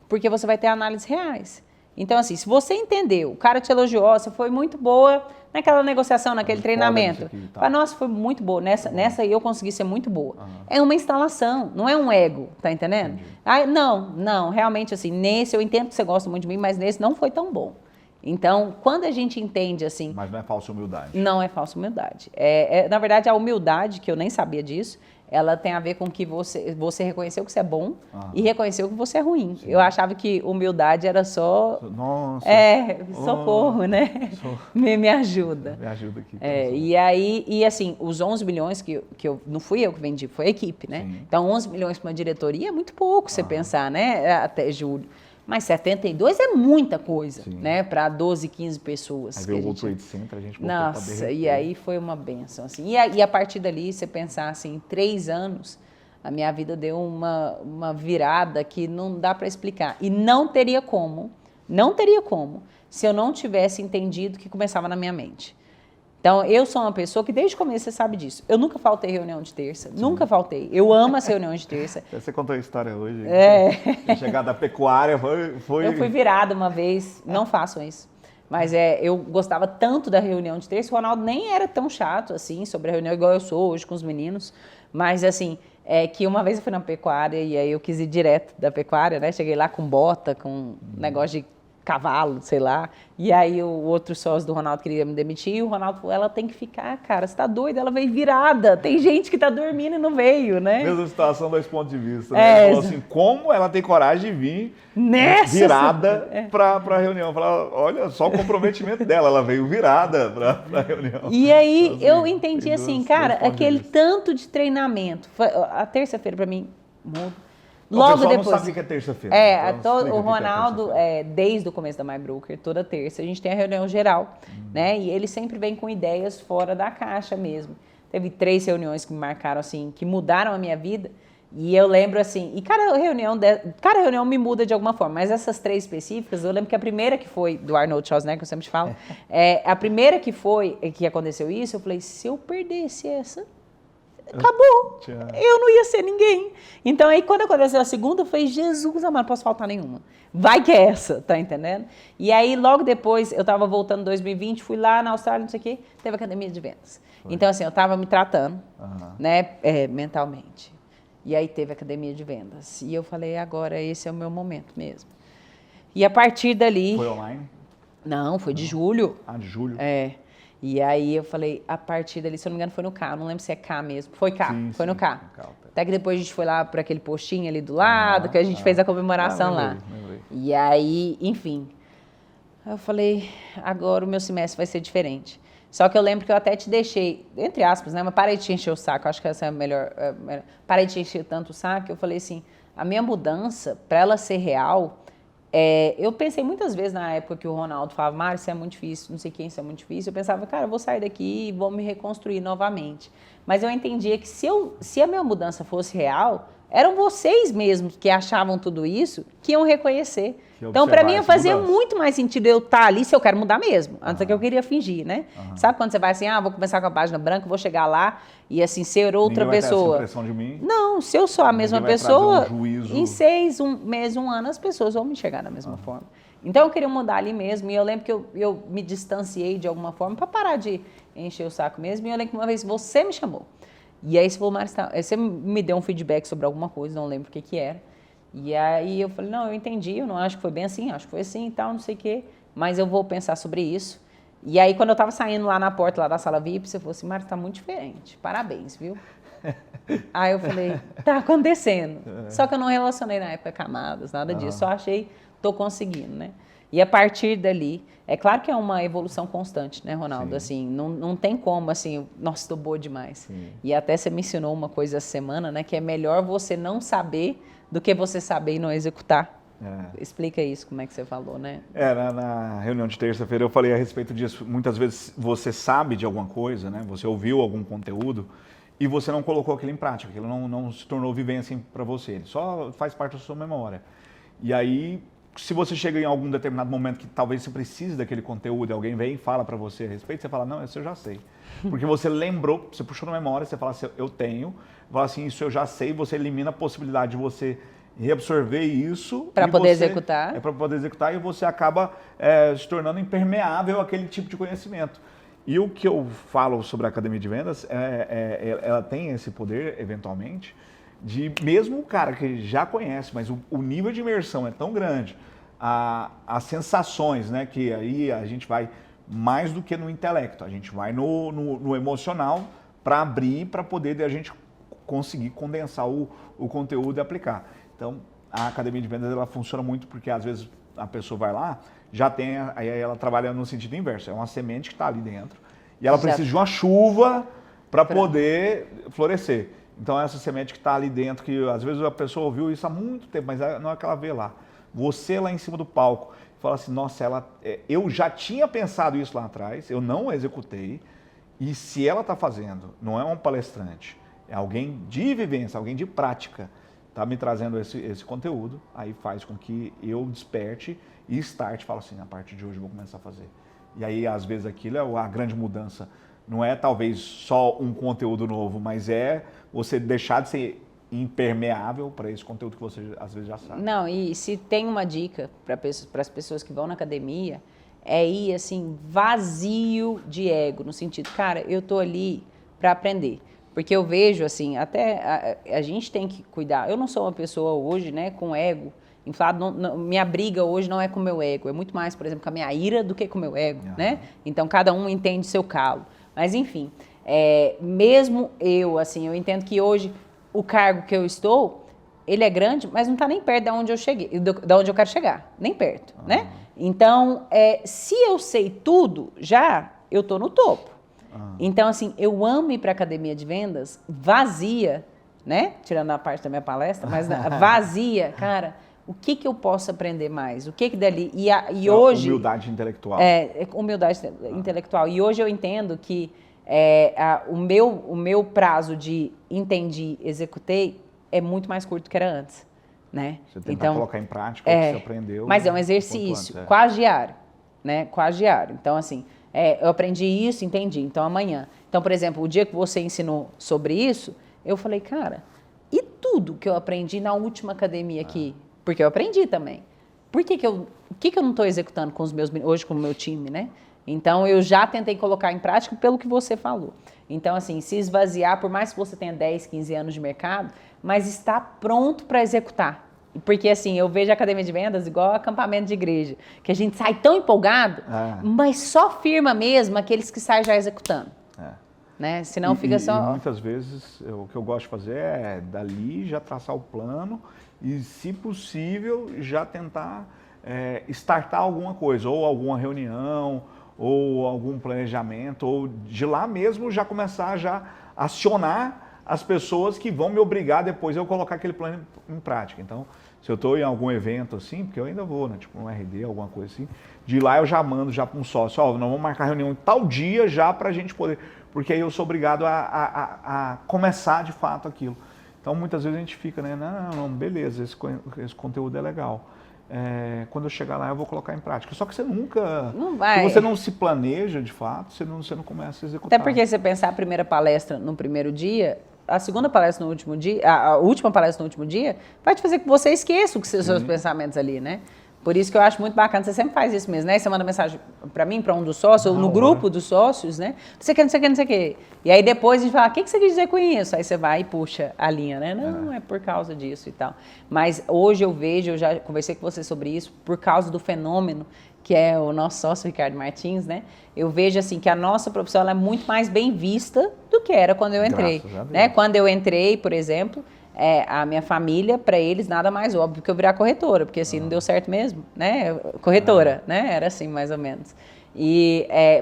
porque você vai ter análises reais. Então, assim, se você entendeu, o cara te elogiou, você foi muito boa naquela negociação, naquele treinamento. Nossa, foi muito boa. Nessa aí eu consegui ser muito boa. É uma instalação, não é um ego, tá entendendo? Não, realmente assim, nesse eu entendo que você gosta muito de mim, mas nesse não foi tão bom. Então, quando a gente entende assim... Mas não é falsa humildade. Não é falsa humildade. Na verdade, a humildade, que eu nem sabia disso, ela tem a ver com que você reconheceu que você é bom e reconheceu que você é ruim. Sim. Eu achava que humildade era só... Nossa! Socorro, né? Me ajuda. Me ajuda aqui. E aí, e assim, os 11 milhões que eu... Não fui eu que vendi, foi a equipe, né? Sim. Então, 11 milhões para uma diretoria é muito pouco, você pensar, né? Até julho. Mas 72 é muita coisa, sim, né? Para 12, 15 pessoas. Aí veio o World Trade Center, a gente botou. Nossa, e aí foi uma benção, assim. E a partir dali, você pensar assim, em 3 anos, a minha vida deu uma virada que não dá para explicar. E não teria como, se eu não tivesse entendido o que começava na minha mente. Então, eu sou uma pessoa que desde o começo você sabe disso. Eu nunca faltei reunião de terça, sim, nunca faltei. Eu amo as reuniões de terça. Você contou a história hoje. Chegar da pecuária foi... Eu fui virada uma vez, não façam isso. Mas eu gostava tanto da reunião de terça, o Ronaldo nem era tão chato assim, sobre a reunião, igual eu sou hoje com os meninos. Mas assim, que uma vez eu fui na pecuária e aí eu quis ir direto da pecuária, né? Cheguei lá com bota, com negócio de cavalo, sei lá. E aí o outro sócio do Ronaldo queria me demitir e o Ronaldo falou, ela tem que ficar, cara, você tá doida, ela veio virada. Tem gente que tá dormindo e não veio, né? Mesma situação, 2 pontos de vista. Né? Ele falou assim, como ela tem coragem de vir virada pra reunião? Falar, olha só o comprometimento dela, ela veio virada pra reunião. E aí assim, eu entendi assim, cara, aquele tanto de treinamento. A terça-feira pra mim muda. Logo depois. Não sabe o que é terça-feira. Então, o Ronaldo, desde o começo da MyBroker, toda terça, a gente tem a reunião geral, né? E ele sempre vem com ideias fora da caixa mesmo. Teve 3 reuniões que me marcaram, assim, que mudaram a minha vida. E eu lembro, assim, e cada reunião me muda de alguma forma, mas essas 3 específicas, eu lembro que a primeira que foi, do Arnold Schwarzenegger, que eu sempre te falo, a primeira que aconteceu isso, eu falei, se eu perdesse essa... Acabou. Eu não ia ser ninguém. Então, aí, quando aconteceu a segunda, eu falei, Jesus amado, não posso faltar nenhuma. Vai que é essa, tá entendendo? E aí, logo depois, eu tava voltando em 2020, fui lá na Austrália, não sei o quê, teve academia de vendas. Foi. Então, assim, eu tava me tratando, né, mentalmente. E aí, teve academia de vendas. E eu falei, agora, esse é o meu momento mesmo. E a partir dali... Foi online? Não, foi de julho. Ah, de julho? E aí eu falei, a partir dali, se eu não me engano, foi no K, não lembro se é K mesmo. Foi K, foi no K. Até que depois a gente foi lá para aquele postinho ali do lado, que a gente fez a comemoração lá. E aí, enfim, eu falei, agora o meu semestre vai ser diferente. Só que eu lembro que eu até te deixei, entre aspas, né, mas parei de te encher o saco, acho que essa é a melhor. Parei de te encher tanto o saco, eu falei assim, a minha mudança, para ela ser real... eu pensei muitas vezes na época que o Ronaldo falava, Mário, isso é muito difícil, não sei quem, isso é muito difícil. Eu pensava, cara, eu vou sair daqui e vou me reconstruir novamente. Mas eu entendia que se a minha mudança fosse real, eram vocês mesmos que achavam tudo isso que iam reconhecer. Então, para mim, fazia muito mais sentido eu estar ali se eu quero mudar mesmo. Antes que eu queria fingir, né? Sabe quando você vai assim, vou começar com a página branca, vou chegar lá e assim, ser outra pessoa. Essa impressão de mim. Não, se eu sou a mesma pessoa, em 6 meses, 1 ano, as pessoas vão me enxergar da mesma forma. Então, eu queria mudar ali mesmo. E eu lembro que eu me distanciei de alguma forma para parar de encher o saco mesmo. E eu lembro que uma vez você me chamou. E aí você falou, Mário, você me deu um feedback sobre alguma coisa, não lembro o que era. E aí eu falei, não, eu entendi, eu não acho que foi bem assim, acho que foi assim e tal, não sei o quê, mas eu vou pensar sobre isso. E aí quando eu tava saindo lá na porta lá da sala VIP, você falou assim, Mário, tá muito diferente, parabéns, viu? Aí eu falei, tá acontecendo. Só que eu não relacionei na época camadas, nada disso, só achei, tô conseguindo, né? E a partir dali, é claro que é uma evolução constante, né, Ronaldo? Sim. Assim, não tem como, assim, nossa, estou boa demais. Sim. E até você me ensinou uma coisa essa semana, né, que é melhor você não saber do que você saber e não executar. Explica isso, como é que você falou, né? Na reunião de terça-feira eu falei a respeito disso. Muitas vezes você sabe de alguma coisa, né? Você ouviu algum conteúdo e você não colocou aquilo em prática, aquilo não se tornou vivência para você. Ele só faz parte da sua memória. E aí, se você chega em algum determinado momento que talvez você precise daquele conteúdo e alguém vem e fala para você a respeito, você fala, não, isso eu já sei. Porque você lembrou, você puxou na memória, você fala assim, eu tenho, fala assim, isso eu já sei, você elimina a possibilidade de você reabsorver isso. Para poder executar. Para poder executar e você acaba se tornando impermeável àquele tipo de conhecimento. E o que eu falo sobre a Academia de Vendas, ela tem esse poder, eventualmente, de mesmo o cara que já conhece, mas o nível de imersão é tão grande, as sensações, né, que aí a gente vai mais do que no intelecto, a gente vai no emocional para abrir, para poder a gente conseguir condensar o conteúdo e aplicar. Então, a academia de vendas ela funciona muito porque às vezes a pessoa vai lá, já tem, aí ela trabalha no sentido inverso, é uma semente que está ali dentro e ela precisa de uma chuva para poder florescer. Então, essa semente que está ali dentro, que às vezes a pessoa ouviu isso há muito tempo, mas não é que ela vê lá. Você lá em cima do palco, fala assim, nossa, eu já tinha pensado isso lá atrás, eu não executei, e se ela está fazendo, não é um palestrante, é alguém de vivência, alguém de prática, está me trazendo esse conteúdo, aí faz com que eu desperte e start, falo assim, a partir de hoje eu vou começar a fazer. E aí, às vezes, aquilo é a grande mudança. Não é talvez só um conteúdo novo, mas é você deixar de ser impermeável para esse conteúdo que você às vezes já sabe. Não, e se tem uma dica para as pessoas que vão na academia, é ir assim, vazio de ego, no sentido, cara, eu tô ali para aprender. Porque eu vejo assim, até a gente tem que cuidar. Eu não sou uma pessoa hoje, né, com ego inflado, minha briga hoje não é com o meu ego, é muito mais, por exemplo, com a minha ira do que com o meu ego, né? Então, cada um entende seu calo. Mas, enfim, mesmo eu, assim, eu entendo que hoje o cargo que eu estou, ele é grande, mas não está nem perto de onde eu cheguei, de onde eu quero chegar, nem perto, né? Então, se eu sei tudo, já eu estou no topo. Então, assim, eu amo ir para a academia de vendas vazia, né? Tirando a parte da minha palestra, mas vazia, cara, o que eu posso aprender mais? O que dali... E hoje... Humildade intelectual. Humildade intelectual. E hoje eu entendo que o meu prazo de entendi, executei, é muito mais curto do que era antes. Né? Você tentar colocar em prática o que você aprendeu. Mas é um exercício quase diário. Né? Quase diário. Então, assim, eu aprendi isso, entendi. Então, amanhã. Então, por exemplo, o dia que você ensinou sobre isso, eu falei, cara, e tudo que eu aprendi na última academia aqui? Porque eu aprendi também. Por que eu não estou executando com os meus hoje com o meu time, né? Então, eu já tentei colocar em prática pelo que você falou. Então, assim, se esvaziar, por mais que você tenha 10, 15 anos de mercado, mas está pronto para executar. Porque, assim, eu vejo a academia de vendas igual acampamento de igreja, que a gente sai tão empolgado, mas só firma mesmo aqueles que saem já executando. Né? Senão fica só... E muitas vezes, o que eu gosto de fazer é, dali, já traçar o plano e, se possível, já tentar startar alguma coisa, ou alguma reunião, ou algum planejamento, ou de lá mesmo já começar a acionar as pessoas que vão me obrigar depois a eu colocar aquele plano em prática. Então, se eu estou em algum evento assim, porque eu ainda vou, né, tipo um RD, alguma coisa assim, de lá eu já mando já para um sócio, nós vamos marcar reunião em tal dia já para a gente poder, porque aí eu sou obrigado a começar de fato aquilo. Então, muitas vezes a gente fica, né, não, beleza, esse conteúdo é legal. Quando eu chegar lá eu vou colocar em prática. Só que você nunca... Não vai. Se você não se planeja de fato, você não começa a executar. Até porque se você pensar a primeira palestra no primeiro dia, a segunda palestra no último dia, a última palestra no último dia, vai te fazer que você esqueça os seus pensamentos ali, né? Por isso que eu acho muito bacana, você sempre faz isso mesmo, né? Você manda mensagem para mim, para um dos sócios, ou no grupo dos sócios, né? Não sei o que. E aí depois a gente fala, o que você quis dizer com isso? Aí você vai e puxa a linha, né? Não, é por causa disso e tal. Mas hoje eu vejo, eu já conversei com você sobre isso, por causa do fenômeno, que é o nosso sócio Ricardo Martins, né? Eu vejo assim que a nossa profissão ela é muito mais bem vista do que era quando eu entrei. Né? Quando eu entrei, por exemplo, a minha família, para eles, nada mais óbvio que eu virar corretora, porque assim, não deu certo mesmo, né? Corretora, né? Era assim, mais ou menos.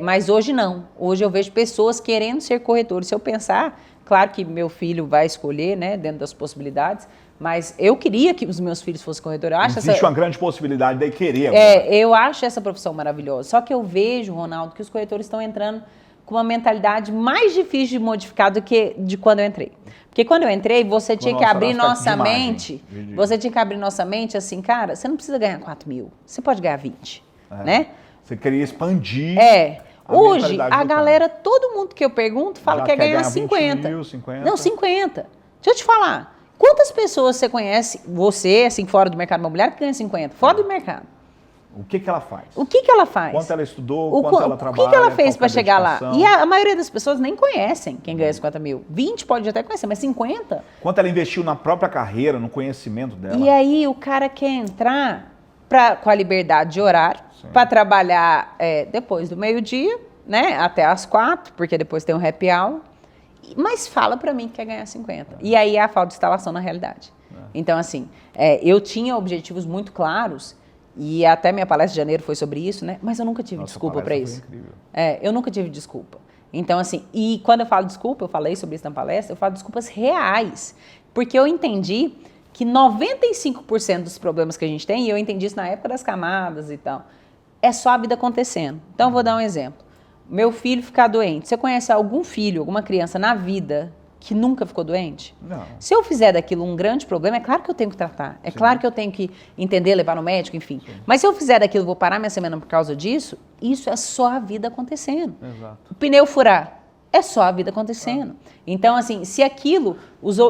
Mas hoje não. Hoje eu vejo pessoas querendo ser corretores. Se eu pensar, claro que meu filho vai escolher, né? Dentro das possibilidades, mas eu queria que os meus filhos fossem corretores. Existe uma grande possibilidade de querer. Agora. Eu acho essa profissão maravilhosa. Só que eu vejo, Ronaldo, que os corretores estão entrando com uma mentalidade mais difícil de modificar do que de quando eu entrei. Porque quando eu entrei, você tinha que abrir nossa mente. Você tinha que abrir nossa mente assim, cara, você não precisa ganhar 4 mil, você pode ganhar 20, né? Você queria expandir. Hoje, a galera, todo mundo que eu pergunto, fala que quer ganhar 50. 50. Não, 50. Deixa eu te falar. Quantas pessoas você conhece, você, assim, fora do mercado imobiliário, que ganha 50? Fora do mercado. O que ela faz? O que ela faz? Quanto ela estudou, quanto ela trabalha. O que ela fez para chegar lá? E a maioria das pessoas nem conhecem quem ganha 50 mil. 20 pode até conhecer, mas 50? Quanto ela investiu na própria carreira, no conhecimento dela. E aí o cara quer entrar com a liberdade de horário, para trabalhar depois do meio-dia, né, até às 4, porque depois tem um happy hour. Mas fala para mim que quer ganhar 50. E aí é a falta de instalação na realidade. Então, assim, eu tinha objetivos muito claros, e até minha palestra de janeiro foi sobre isso, né? Mas eu nunca tive desculpa para isso. Eu nunca tive desculpa. Então, assim, e quando eu falo desculpa, eu falei sobre isso na palestra, eu falo desculpas reais. Porque eu entendi que 95% dos problemas que a gente tem, e eu entendi isso na época das camadas e tal, é só a vida acontecendo. Então, eu vou dar um exemplo. Meu filho ficar doente. Você conhece algum filho, alguma criança na vida que nunca ficou doente? Não. Se eu fizer daquilo um grande problema, é claro que eu tenho que tratar. É claro que eu tenho que entender, levar no médico, enfim. Sim. Mas se eu fizer daquilo, vou parar minha semana por causa disso, isso é só a vida acontecendo. Exato. O pneu furar, é só a vida acontecendo. Então, assim, se aquilo...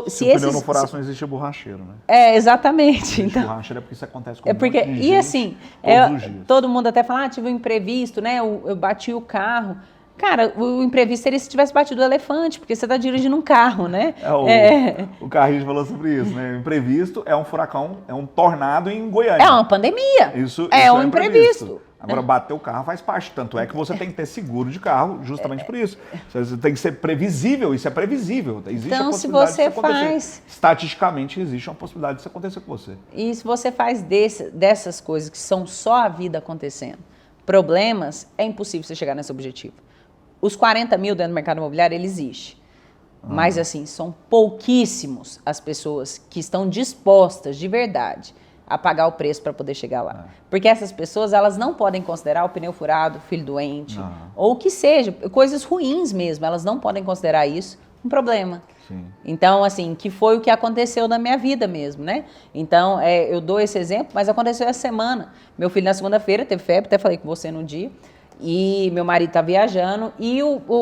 Se o pneu não furasse, não existia borracheiro, né? exatamente. Então, borracheiro é porque isso acontece com porque, muita gente, e assim, todos os dias. Todo mundo até fala, tive um imprevisto, né? Eu bati o carro. Cara, o imprevisto seria se tivesse batido o elefante, porque você está dirigindo um carro, né? O Carrinho falou sobre isso, né? O imprevisto é um furacão, é um tornado em Goiânia. É uma pandemia. Isso é um imprevisto. Agora, bater o carro faz parte. Tanto é que você tem que ter seguro de carro justamente por isso. Você tem que ser previsível, isso é previsível. Existe então, a possibilidade se você disso acontecer. faz... Estatisticamente, existe uma possibilidade disso acontecer com você. E se você faz dessas coisas que são só a vida acontecendo, problemas, é impossível você chegar nesse objetivo. Os 40 mil dentro do mercado imobiliário, ele existe. Mas, assim, são pouquíssimos as pessoas que estão dispostas, de verdade, a pagar o preço para poder chegar lá. Porque essas pessoas, elas não podem considerar o pneu furado, filho doente, ou o que seja, coisas ruins mesmo, elas não podem considerar isso um problema. Sim. Então, assim, que foi o que aconteceu na minha vida mesmo, né? Então, eu dou esse exemplo, mas aconteceu essa semana. Meu filho, na segunda-feira, teve febre, até falei com você no dia, e meu marido tá viajando, e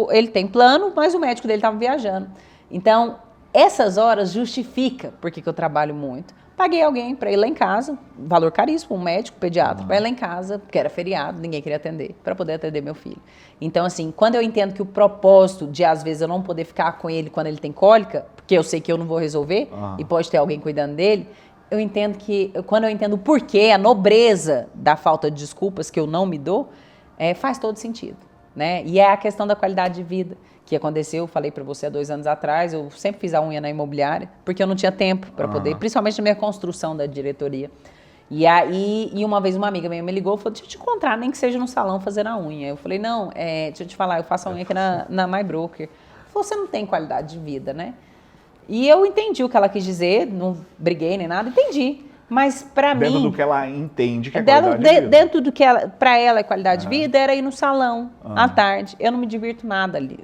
ele tem plano, mas o médico dele estava viajando. Então, essas horas justifica porque eu trabalho muito. Paguei alguém para ir lá em casa, valor caríssimo, um médico, pediatra, para ir lá em casa, porque era feriado, ninguém queria atender, para poder atender meu filho. Então, assim, quando eu entendo que o propósito de, às vezes, eu não poder ficar com ele quando ele tem cólica, porque eu sei que eu não vou resolver, e pode ter alguém cuidando dele, eu entendo que, quando eu entendo o porquê, a nobreza da falta de desculpas que eu não me dou, faz todo sentido, né? E é a questão da qualidade de vida que aconteceu, eu falei para você há 2 anos atrás, eu sempre fiz a unha na imobiliária, porque eu não tinha tempo para poder, principalmente na minha construção da diretoria. E aí, uma vez uma amiga minha me ligou e falou, deixa eu te encontrar, nem que seja no salão fazendo a unha. Eu falei, não, deixa eu te falar, eu faço a unha aqui na My Broker. Falou, você não tem qualidade de vida, né? E eu entendi o que ela quis dizer, não briguei nem nada, entendi. Mas para mim... Dentro do que ela entende que é qualidade de vida. Dentro do que para ela é qualidade de vida, era ir no salão à tarde. Eu não me divirto nada ali.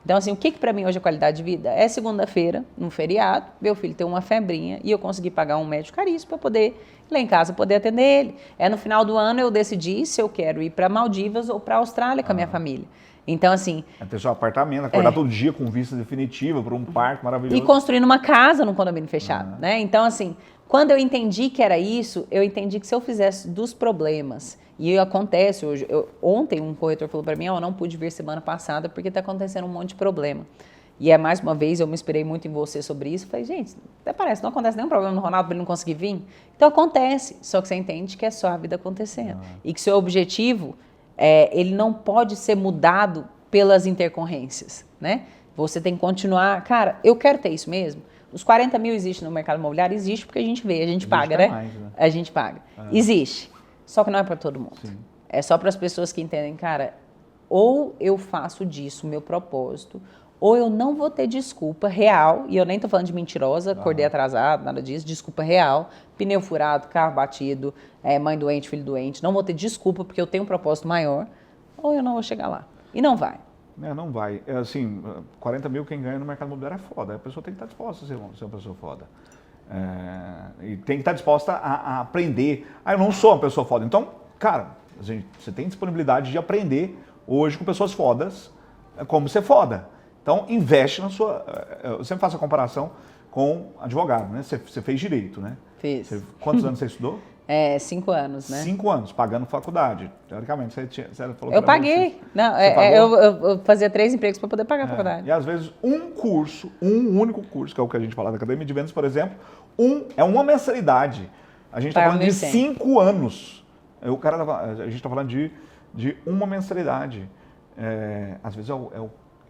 Então, assim, o que para mim hoje é qualidade de vida? É segunda-feira, num feriado, meu filho tem uma febrinha e eu consegui pagar um médico caríssimo para poder ir lá em casa, poder atender ele. No final do ano eu decidi se eu quero ir para Maldivas ou para Austrália com a minha família. Então, assim... ter seu apartamento, acordar todo dia com vista definitiva para um parque maravilhoso. E construindo uma casa num condomínio fechado, né? Então, assim, quando eu entendi que era isso, eu entendi que se eu fizesse dos problemas, e acontece hoje, ontem um corretor falou para mim, eu não pude vir semana passada porque está acontecendo um monte de problema. E mais uma vez, eu me inspirei muito em você sobre isso. Falei, gente, até parece, não acontece nenhum problema no Ronaldo para ele não conseguir vir. Então acontece, só que você entende que é só a vida acontecendo. E que seu objetivo, ele não pode ser mudado pelas intercorrências, né? Você tem que continuar, cara, eu quero ter isso mesmo. Os 40 mil existe no mercado imobiliário? Existe porque a gente vê, a gente paga, né? Mais, né? A gente paga. Existe, só que não é para todo mundo. Sim. É só para as pessoas que entendem, cara, ou eu faço disso o meu propósito, ou eu não vou ter desculpa real, e eu nem tô falando de mentirosa, acordei atrasado, nada disso, desculpa real, pneu furado, carro batido, mãe doente, filho doente, não vou ter desculpa porque eu tenho um propósito maior, ou eu não vou chegar lá. E não vai. Não vai. Assim, 40 mil quem ganha no mercado imobiliário é foda. A pessoa tem que estar disposta a ser uma pessoa foda. E tem que estar disposta a aprender. Eu não sou uma pessoa foda. Então, cara, você tem disponibilidade de aprender hoje com pessoas fodas como ser foda. Então, investe na sua... Eu sempre faço a comparação com advogado, né? Você fez direito, né? Fiz. Quantos anos você estudou? 5 anos, né? 5 anos, pagando faculdade. Teoricamente, você falou que eu paguei. Não, eu fazia 3 empregos para poder pagar a faculdade. E às vezes um único curso, que é o que a gente fala da Academia de Vendas, por exemplo, é uma mensalidade. A gente está falando de 5 anos. A gente está falando de uma mensalidade. Às vezes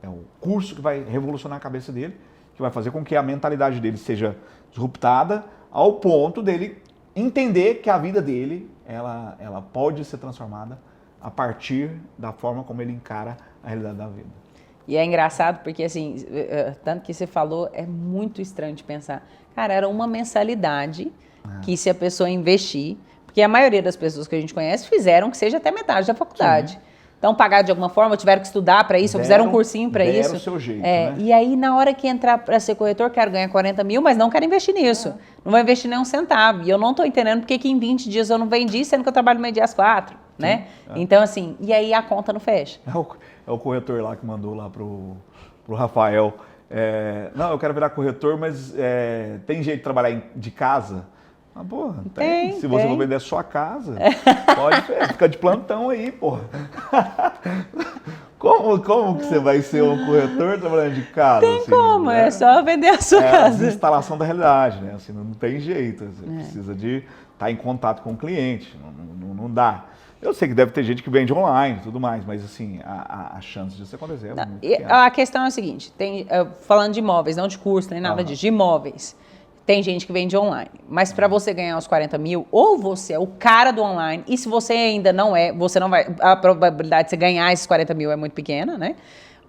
é o curso que vai revolucionar a cabeça dele, que vai fazer com que a mentalidade dele seja disruptada ao ponto dele entender que a vida dele, ela pode ser transformada a partir da forma como ele encara a realidade da vida. E é engraçado porque, assim, tanto que você falou, é muito estranho de pensar. Cara, era uma mensalidade que se a pessoa investir, porque a maioria das pessoas que a gente conhece fizeram que seja até metade da faculdade. Sim. Então, pagaram de alguma forma, tiveram que estudar para isso, ou fizeram um cursinho para isso. Deram o seu jeito, né? E aí, na hora que entrar para ser corretor, quero ganhar 40 mil, mas não quero investir nisso. Não vou investir nem um centavo. E eu não estou entendendo porque que em 20 dias eu não vendi, sendo que eu trabalho meio dia às 4, né? Então, assim, e aí a conta não fecha. É o corretor lá que mandou lá pro Rafael. Não, eu quero virar corretor, mas tem jeito de trabalhar de casa? Ah, porra, tem. Se você for vender a sua casa, pode ficar de plantão aí, porra. Como que você vai ser um corretor trabalhando de casa? Tem assim, como, né? É só vender a sua casa. É a instalação da realidade, né? Assim, não tem jeito. Você precisa de estar em contato com o cliente, não dá. Eu sei que deve ter gente que vende online e tudo mais, mas assim, a chance disso acontecer é muito pequena. A questão é a seguinte, falando de imóveis, não de curso, nem nada disso, de imóveis. Tem gente que vende online, mas para você ganhar os 40 mil, ou você é o cara do online, e se você ainda não é, você não vai, a probabilidade de você ganhar esses 40 mil é muito pequena, né?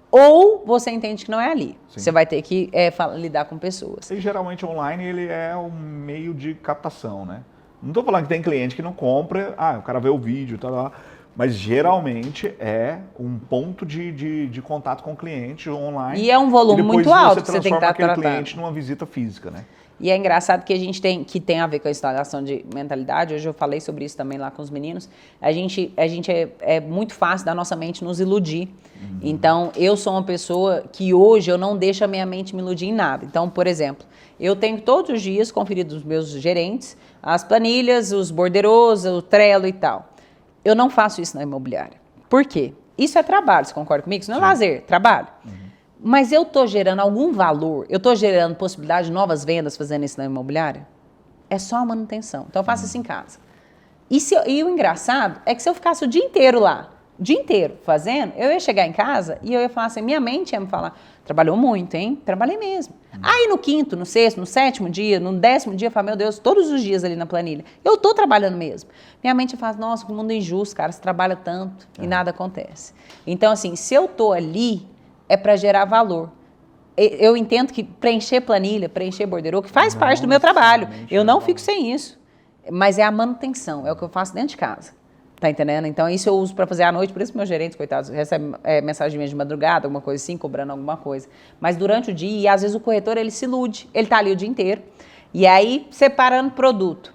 Ou você entende que não é ali. Sim. Você vai ter que lidar com pessoas. E geralmente online ele é um meio de captação, né? Não estou falando que tem cliente que não compra, o cara vê o vídeo, tá. Mas geralmente é um ponto de contato com o cliente online. E é um volume muito alto que você tem que estar tratando. Aquele cliente numa visita física, né? E é engraçado que a gente tem a ver com a instalação de mentalidade, hoje eu falei sobre isso também lá com os meninos, a gente é muito fácil da nossa mente nos iludir. Uhum. Então, eu sou uma pessoa que hoje eu não deixo a minha mente me iludir em nada. Então, por exemplo, eu tenho todos os dias conferido os meus gerentes, as planilhas, os borderos, o Trello e tal. Eu não faço isso na imobiliária. Por quê? Isso é trabalho, você concorda comigo? Isso não é lazer, trabalho. Uhum. Mas eu estou gerando algum valor, eu estou gerando possibilidade de novas vendas fazendo isso na imobiliária? É só a manutenção. Então eu faço isso em casa. E o engraçado é que se eu ficasse o dia inteiro lá, o dia inteiro fazendo, eu ia chegar em casa e eu ia falar assim, minha mente ia me falar, trabalhou muito, hein? Trabalhei mesmo. Aí no 5º, no 6º, no 7º dia, no 10º dia, eu falo, meu Deus, todos os dias ali na planilha, eu estou trabalhando mesmo. Minha mente fala, nossa, que mundo injusto, cara, você trabalha tanto e nada acontece. Então assim, se eu estou ali, é para gerar valor. Eu entendo que preencher planilha, preencher borderô, que faz parte do meu trabalho. Eu não fico sem isso. Mas é a manutenção, é o que eu faço dentro de casa. Tá entendendo? Então, isso eu uso para fazer à noite, por isso que meus gerentes, coitados, recebem mensagem de madrugada, alguma coisa assim, cobrando alguma coisa. Mas durante o dia, e às vezes o corretor, ele se ilude. Ele tá ali o dia inteiro. E aí, separando produto.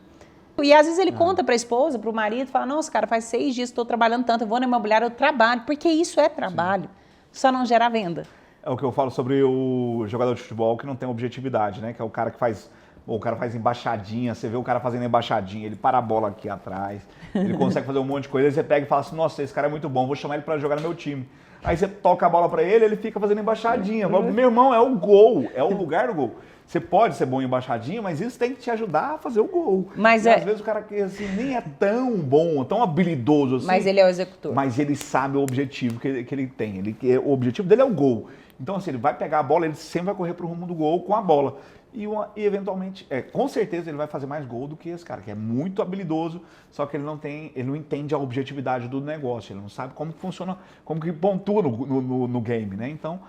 E às vezes ele conta para a esposa, para o marido, fala, nossa, cara, faz 6 dias que estou trabalhando tanto, eu vou na imobiliária, eu trabalho. Porque isso é trabalho. Sim. Só não gera venda. É o que eu falo sobre o jogador de futebol que não tem objetividade, né? Que é o cara que faz... o cara faz embaixadinha, você vê o cara fazendo embaixadinha, ele para a bola aqui atrás, ele consegue fazer um monte de coisa, aí você pega e fala assim, nossa, esse cara é muito bom, vou chamar ele para jogar no meu time. Aí você toca a bola para ele fica fazendo embaixadinha. Meu irmão, é o gol, é o lugar do gol. Você pode ser bom em embaixadinha, mas isso tem que te ajudar a fazer o gol. Mas às vezes o cara assim, nem é tão bom, tão habilidoso assim. Mas ele é o executor. Mas ele sabe o objetivo que ele tem. O objetivo dele é o gol. Então, assim, ele vai pegar a bola, ele sempre vai correr pro rumo do gol com a bola. E eventualmente, com certeza ele vai fazer mais gol do que esse cara, que é muito habilidoso, só que ele não entende a objetividade do negócio, ele não sabe como que funciona, como que pontua no game, né? Então,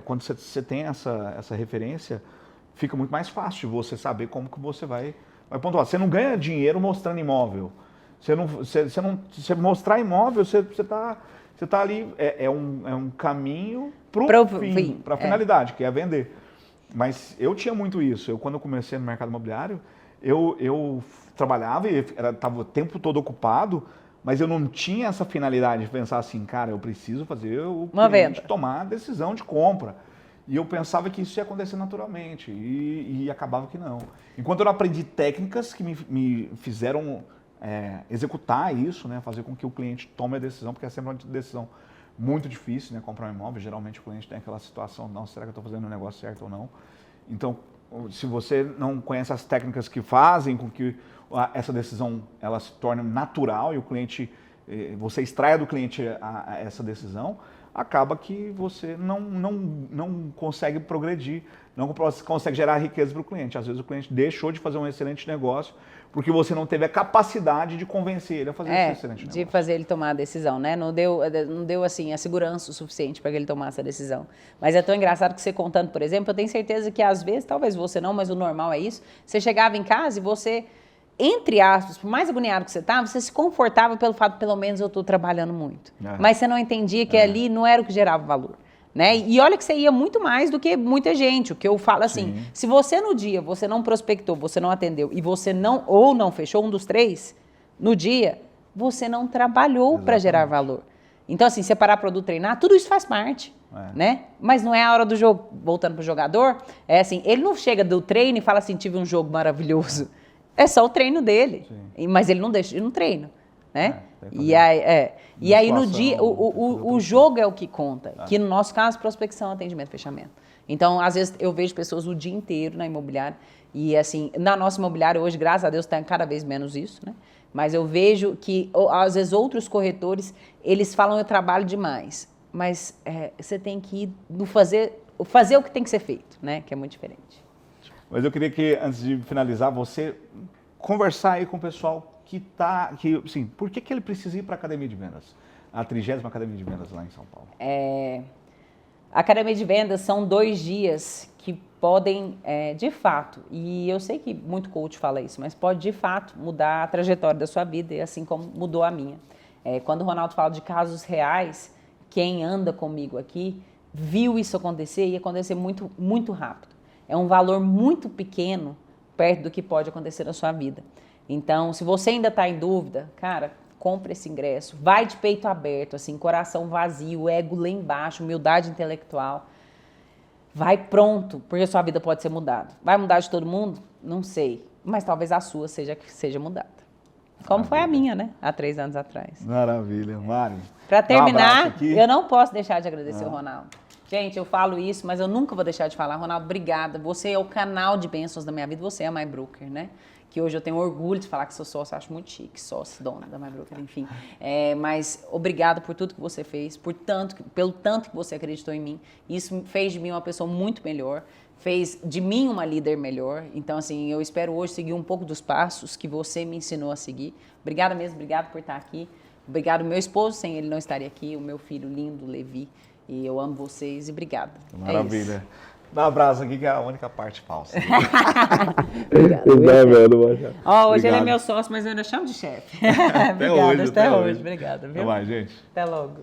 quando você tem essa referência, fica muito mais fácil de você saber como que você vai pontuar. Você não ganha dinheiro mostrando imóvel. Você mostrar imóvel, você tá ali, é um caminho pro fim, para a finalidade, que é vender. Mas eu tinha muito isso. Quando eu comecei no mercado imobiliário, eu trabalhava e estava o tempo todo ocupado, mas eu não tinha essa finalidade de pensar assim, cara, eu preciso fazer o cliente tomar a decisão de compra. E eu pensava que isso ia acontecer naturalmente e acabava que não. Enquanto eu não aprendi técnicas que me fizeram executar isso, né, fazer com que o cliente tome a decisão, porque é sempre uma decisão muito difícil, né, comprar um imóvel. Geralmente o cliente tem aquela situação, não, será que eu estou fazendo o negócio certo ou não? Então, se você não conhece as técnicas que fazem com que essa decisão ela se torne natural e o cliente, você extraia do cliente essa decisão, acaba que você não consegue progredir, não consegue gerar riqueza para o cliente. Às vezes o cliente deixou de fazer um excelente negócio porque você não teve a capacidade de convencer ele a fazer esse excelente negócio. De fazer ele tomar a decisão, né? Não deu assim, a segurança o suficiente para que ele tomasse a decisão. Mas é tão engraçado que você contando, por exemplo, eu tenho certeza que às vezes, talvez você não, mas o normal é isso, você chegava em casa e você, entre aspas, por mais agoniado que você estava, você se confortava pelo fato, pelo menos eu estou trabalhando muito. Mas você não entendia que ali não era o que gerava valor. Né? E olha que você ia muito mais do que muita gente. O que eu falo assim, se você no dia, você não prospectou, você não atendeu e você não fechou um dos 3, no dia, você não trabalhou para gerar valor. Então assim, separar produto, treinar, tudo isso faz parte. Né? Mas não é a hora do jogo. Voltando pro jogador, é assim, ele não chega do treino e fala assim, tive um jogo maravilhoso. É só o treino dele. Mas ele não deixa de ir no treino. Né? E aí no dia, o jogo é o que conta, que no nosso caso, prospecção, atendimento, fechamento. Então, às vezes, eu vejo pessoas o dia inteiro na imobiliária, e assim, na nossa imobiliária hoje, graças a Deus, tem cada vez menos isso, né? Mas eu vejo que, às vezes, outros corretores, eles falam, eu trabalho demais, mas você tem que ir no fazer o que tem que ser feito, né? Que é muito diferente. Mas eu queria que, antes de finalizar, você conversar aí com o pessoal assim, por que ele precisa ir para a Academia de Vendas? A 30ª Academia de Vendas lá em São Paulo. A Academia de Vendas são 2 dias que podem, de fato, e eu sei que muito coach fala isso, mas pode de fato mudar a trajetória da sua vida, e assim como mudou a minha. Quando o Ronaldo fala de casos reais, quem anda comigo aqui viu isso acontecer e acontecer muito, muito rápido. É um valor muito pequeno perto do que pode acontecer na sua vida. Então, se você ainda está em dúvida, cara, compra esse ingresso, vai de peito aberto, assim, coração vazio, ego lá embaixo, humildade intelectual. Vai pronto, porque a sua vida pode ser mudada. Vai mudar de todo mundo? Não sei, mas talvez a sua seja mudada. Como foi a minha, né? Há 3 anos atrás. Maravilha, Mari. Para terminar, eu não posso deixar de agradecer o Ronaldo. Gente, eu falo isso, mas eu nunca vou deixar de falar. Ronaldo, obrigada. Você é o canal de bênçãos da minha vida, você é a MyBroker, né? Que hoje eu tenho orgulho de falar que sou sócio, acho muito chique, sócio, dona da MyBroker, enfim. Mas obrigado por tudo que você fez, pelo tanto que você acreditou em mim. Isso fez de mim uma pessoa muito melhor, fez de mim uma líder melhor. Então, assim, eu espero hoje seguir um pouco dos passos que você me ensinou a seguir. Obrigada mesmo, obrigado por estar aqui. Obrigado, meu esposo, sem ele não estaria aqui, o meu filho lindo, Levi. E eu amo vocês e obrigada. Maravilha. Dá um abraço aqui, que é a única parte falsa. Obrigada. Hoje ele é meu sócio, mas eu ainda chamo de chefe. Obrigada, até hoje. Obrigada. Até mais, gente. Até logo.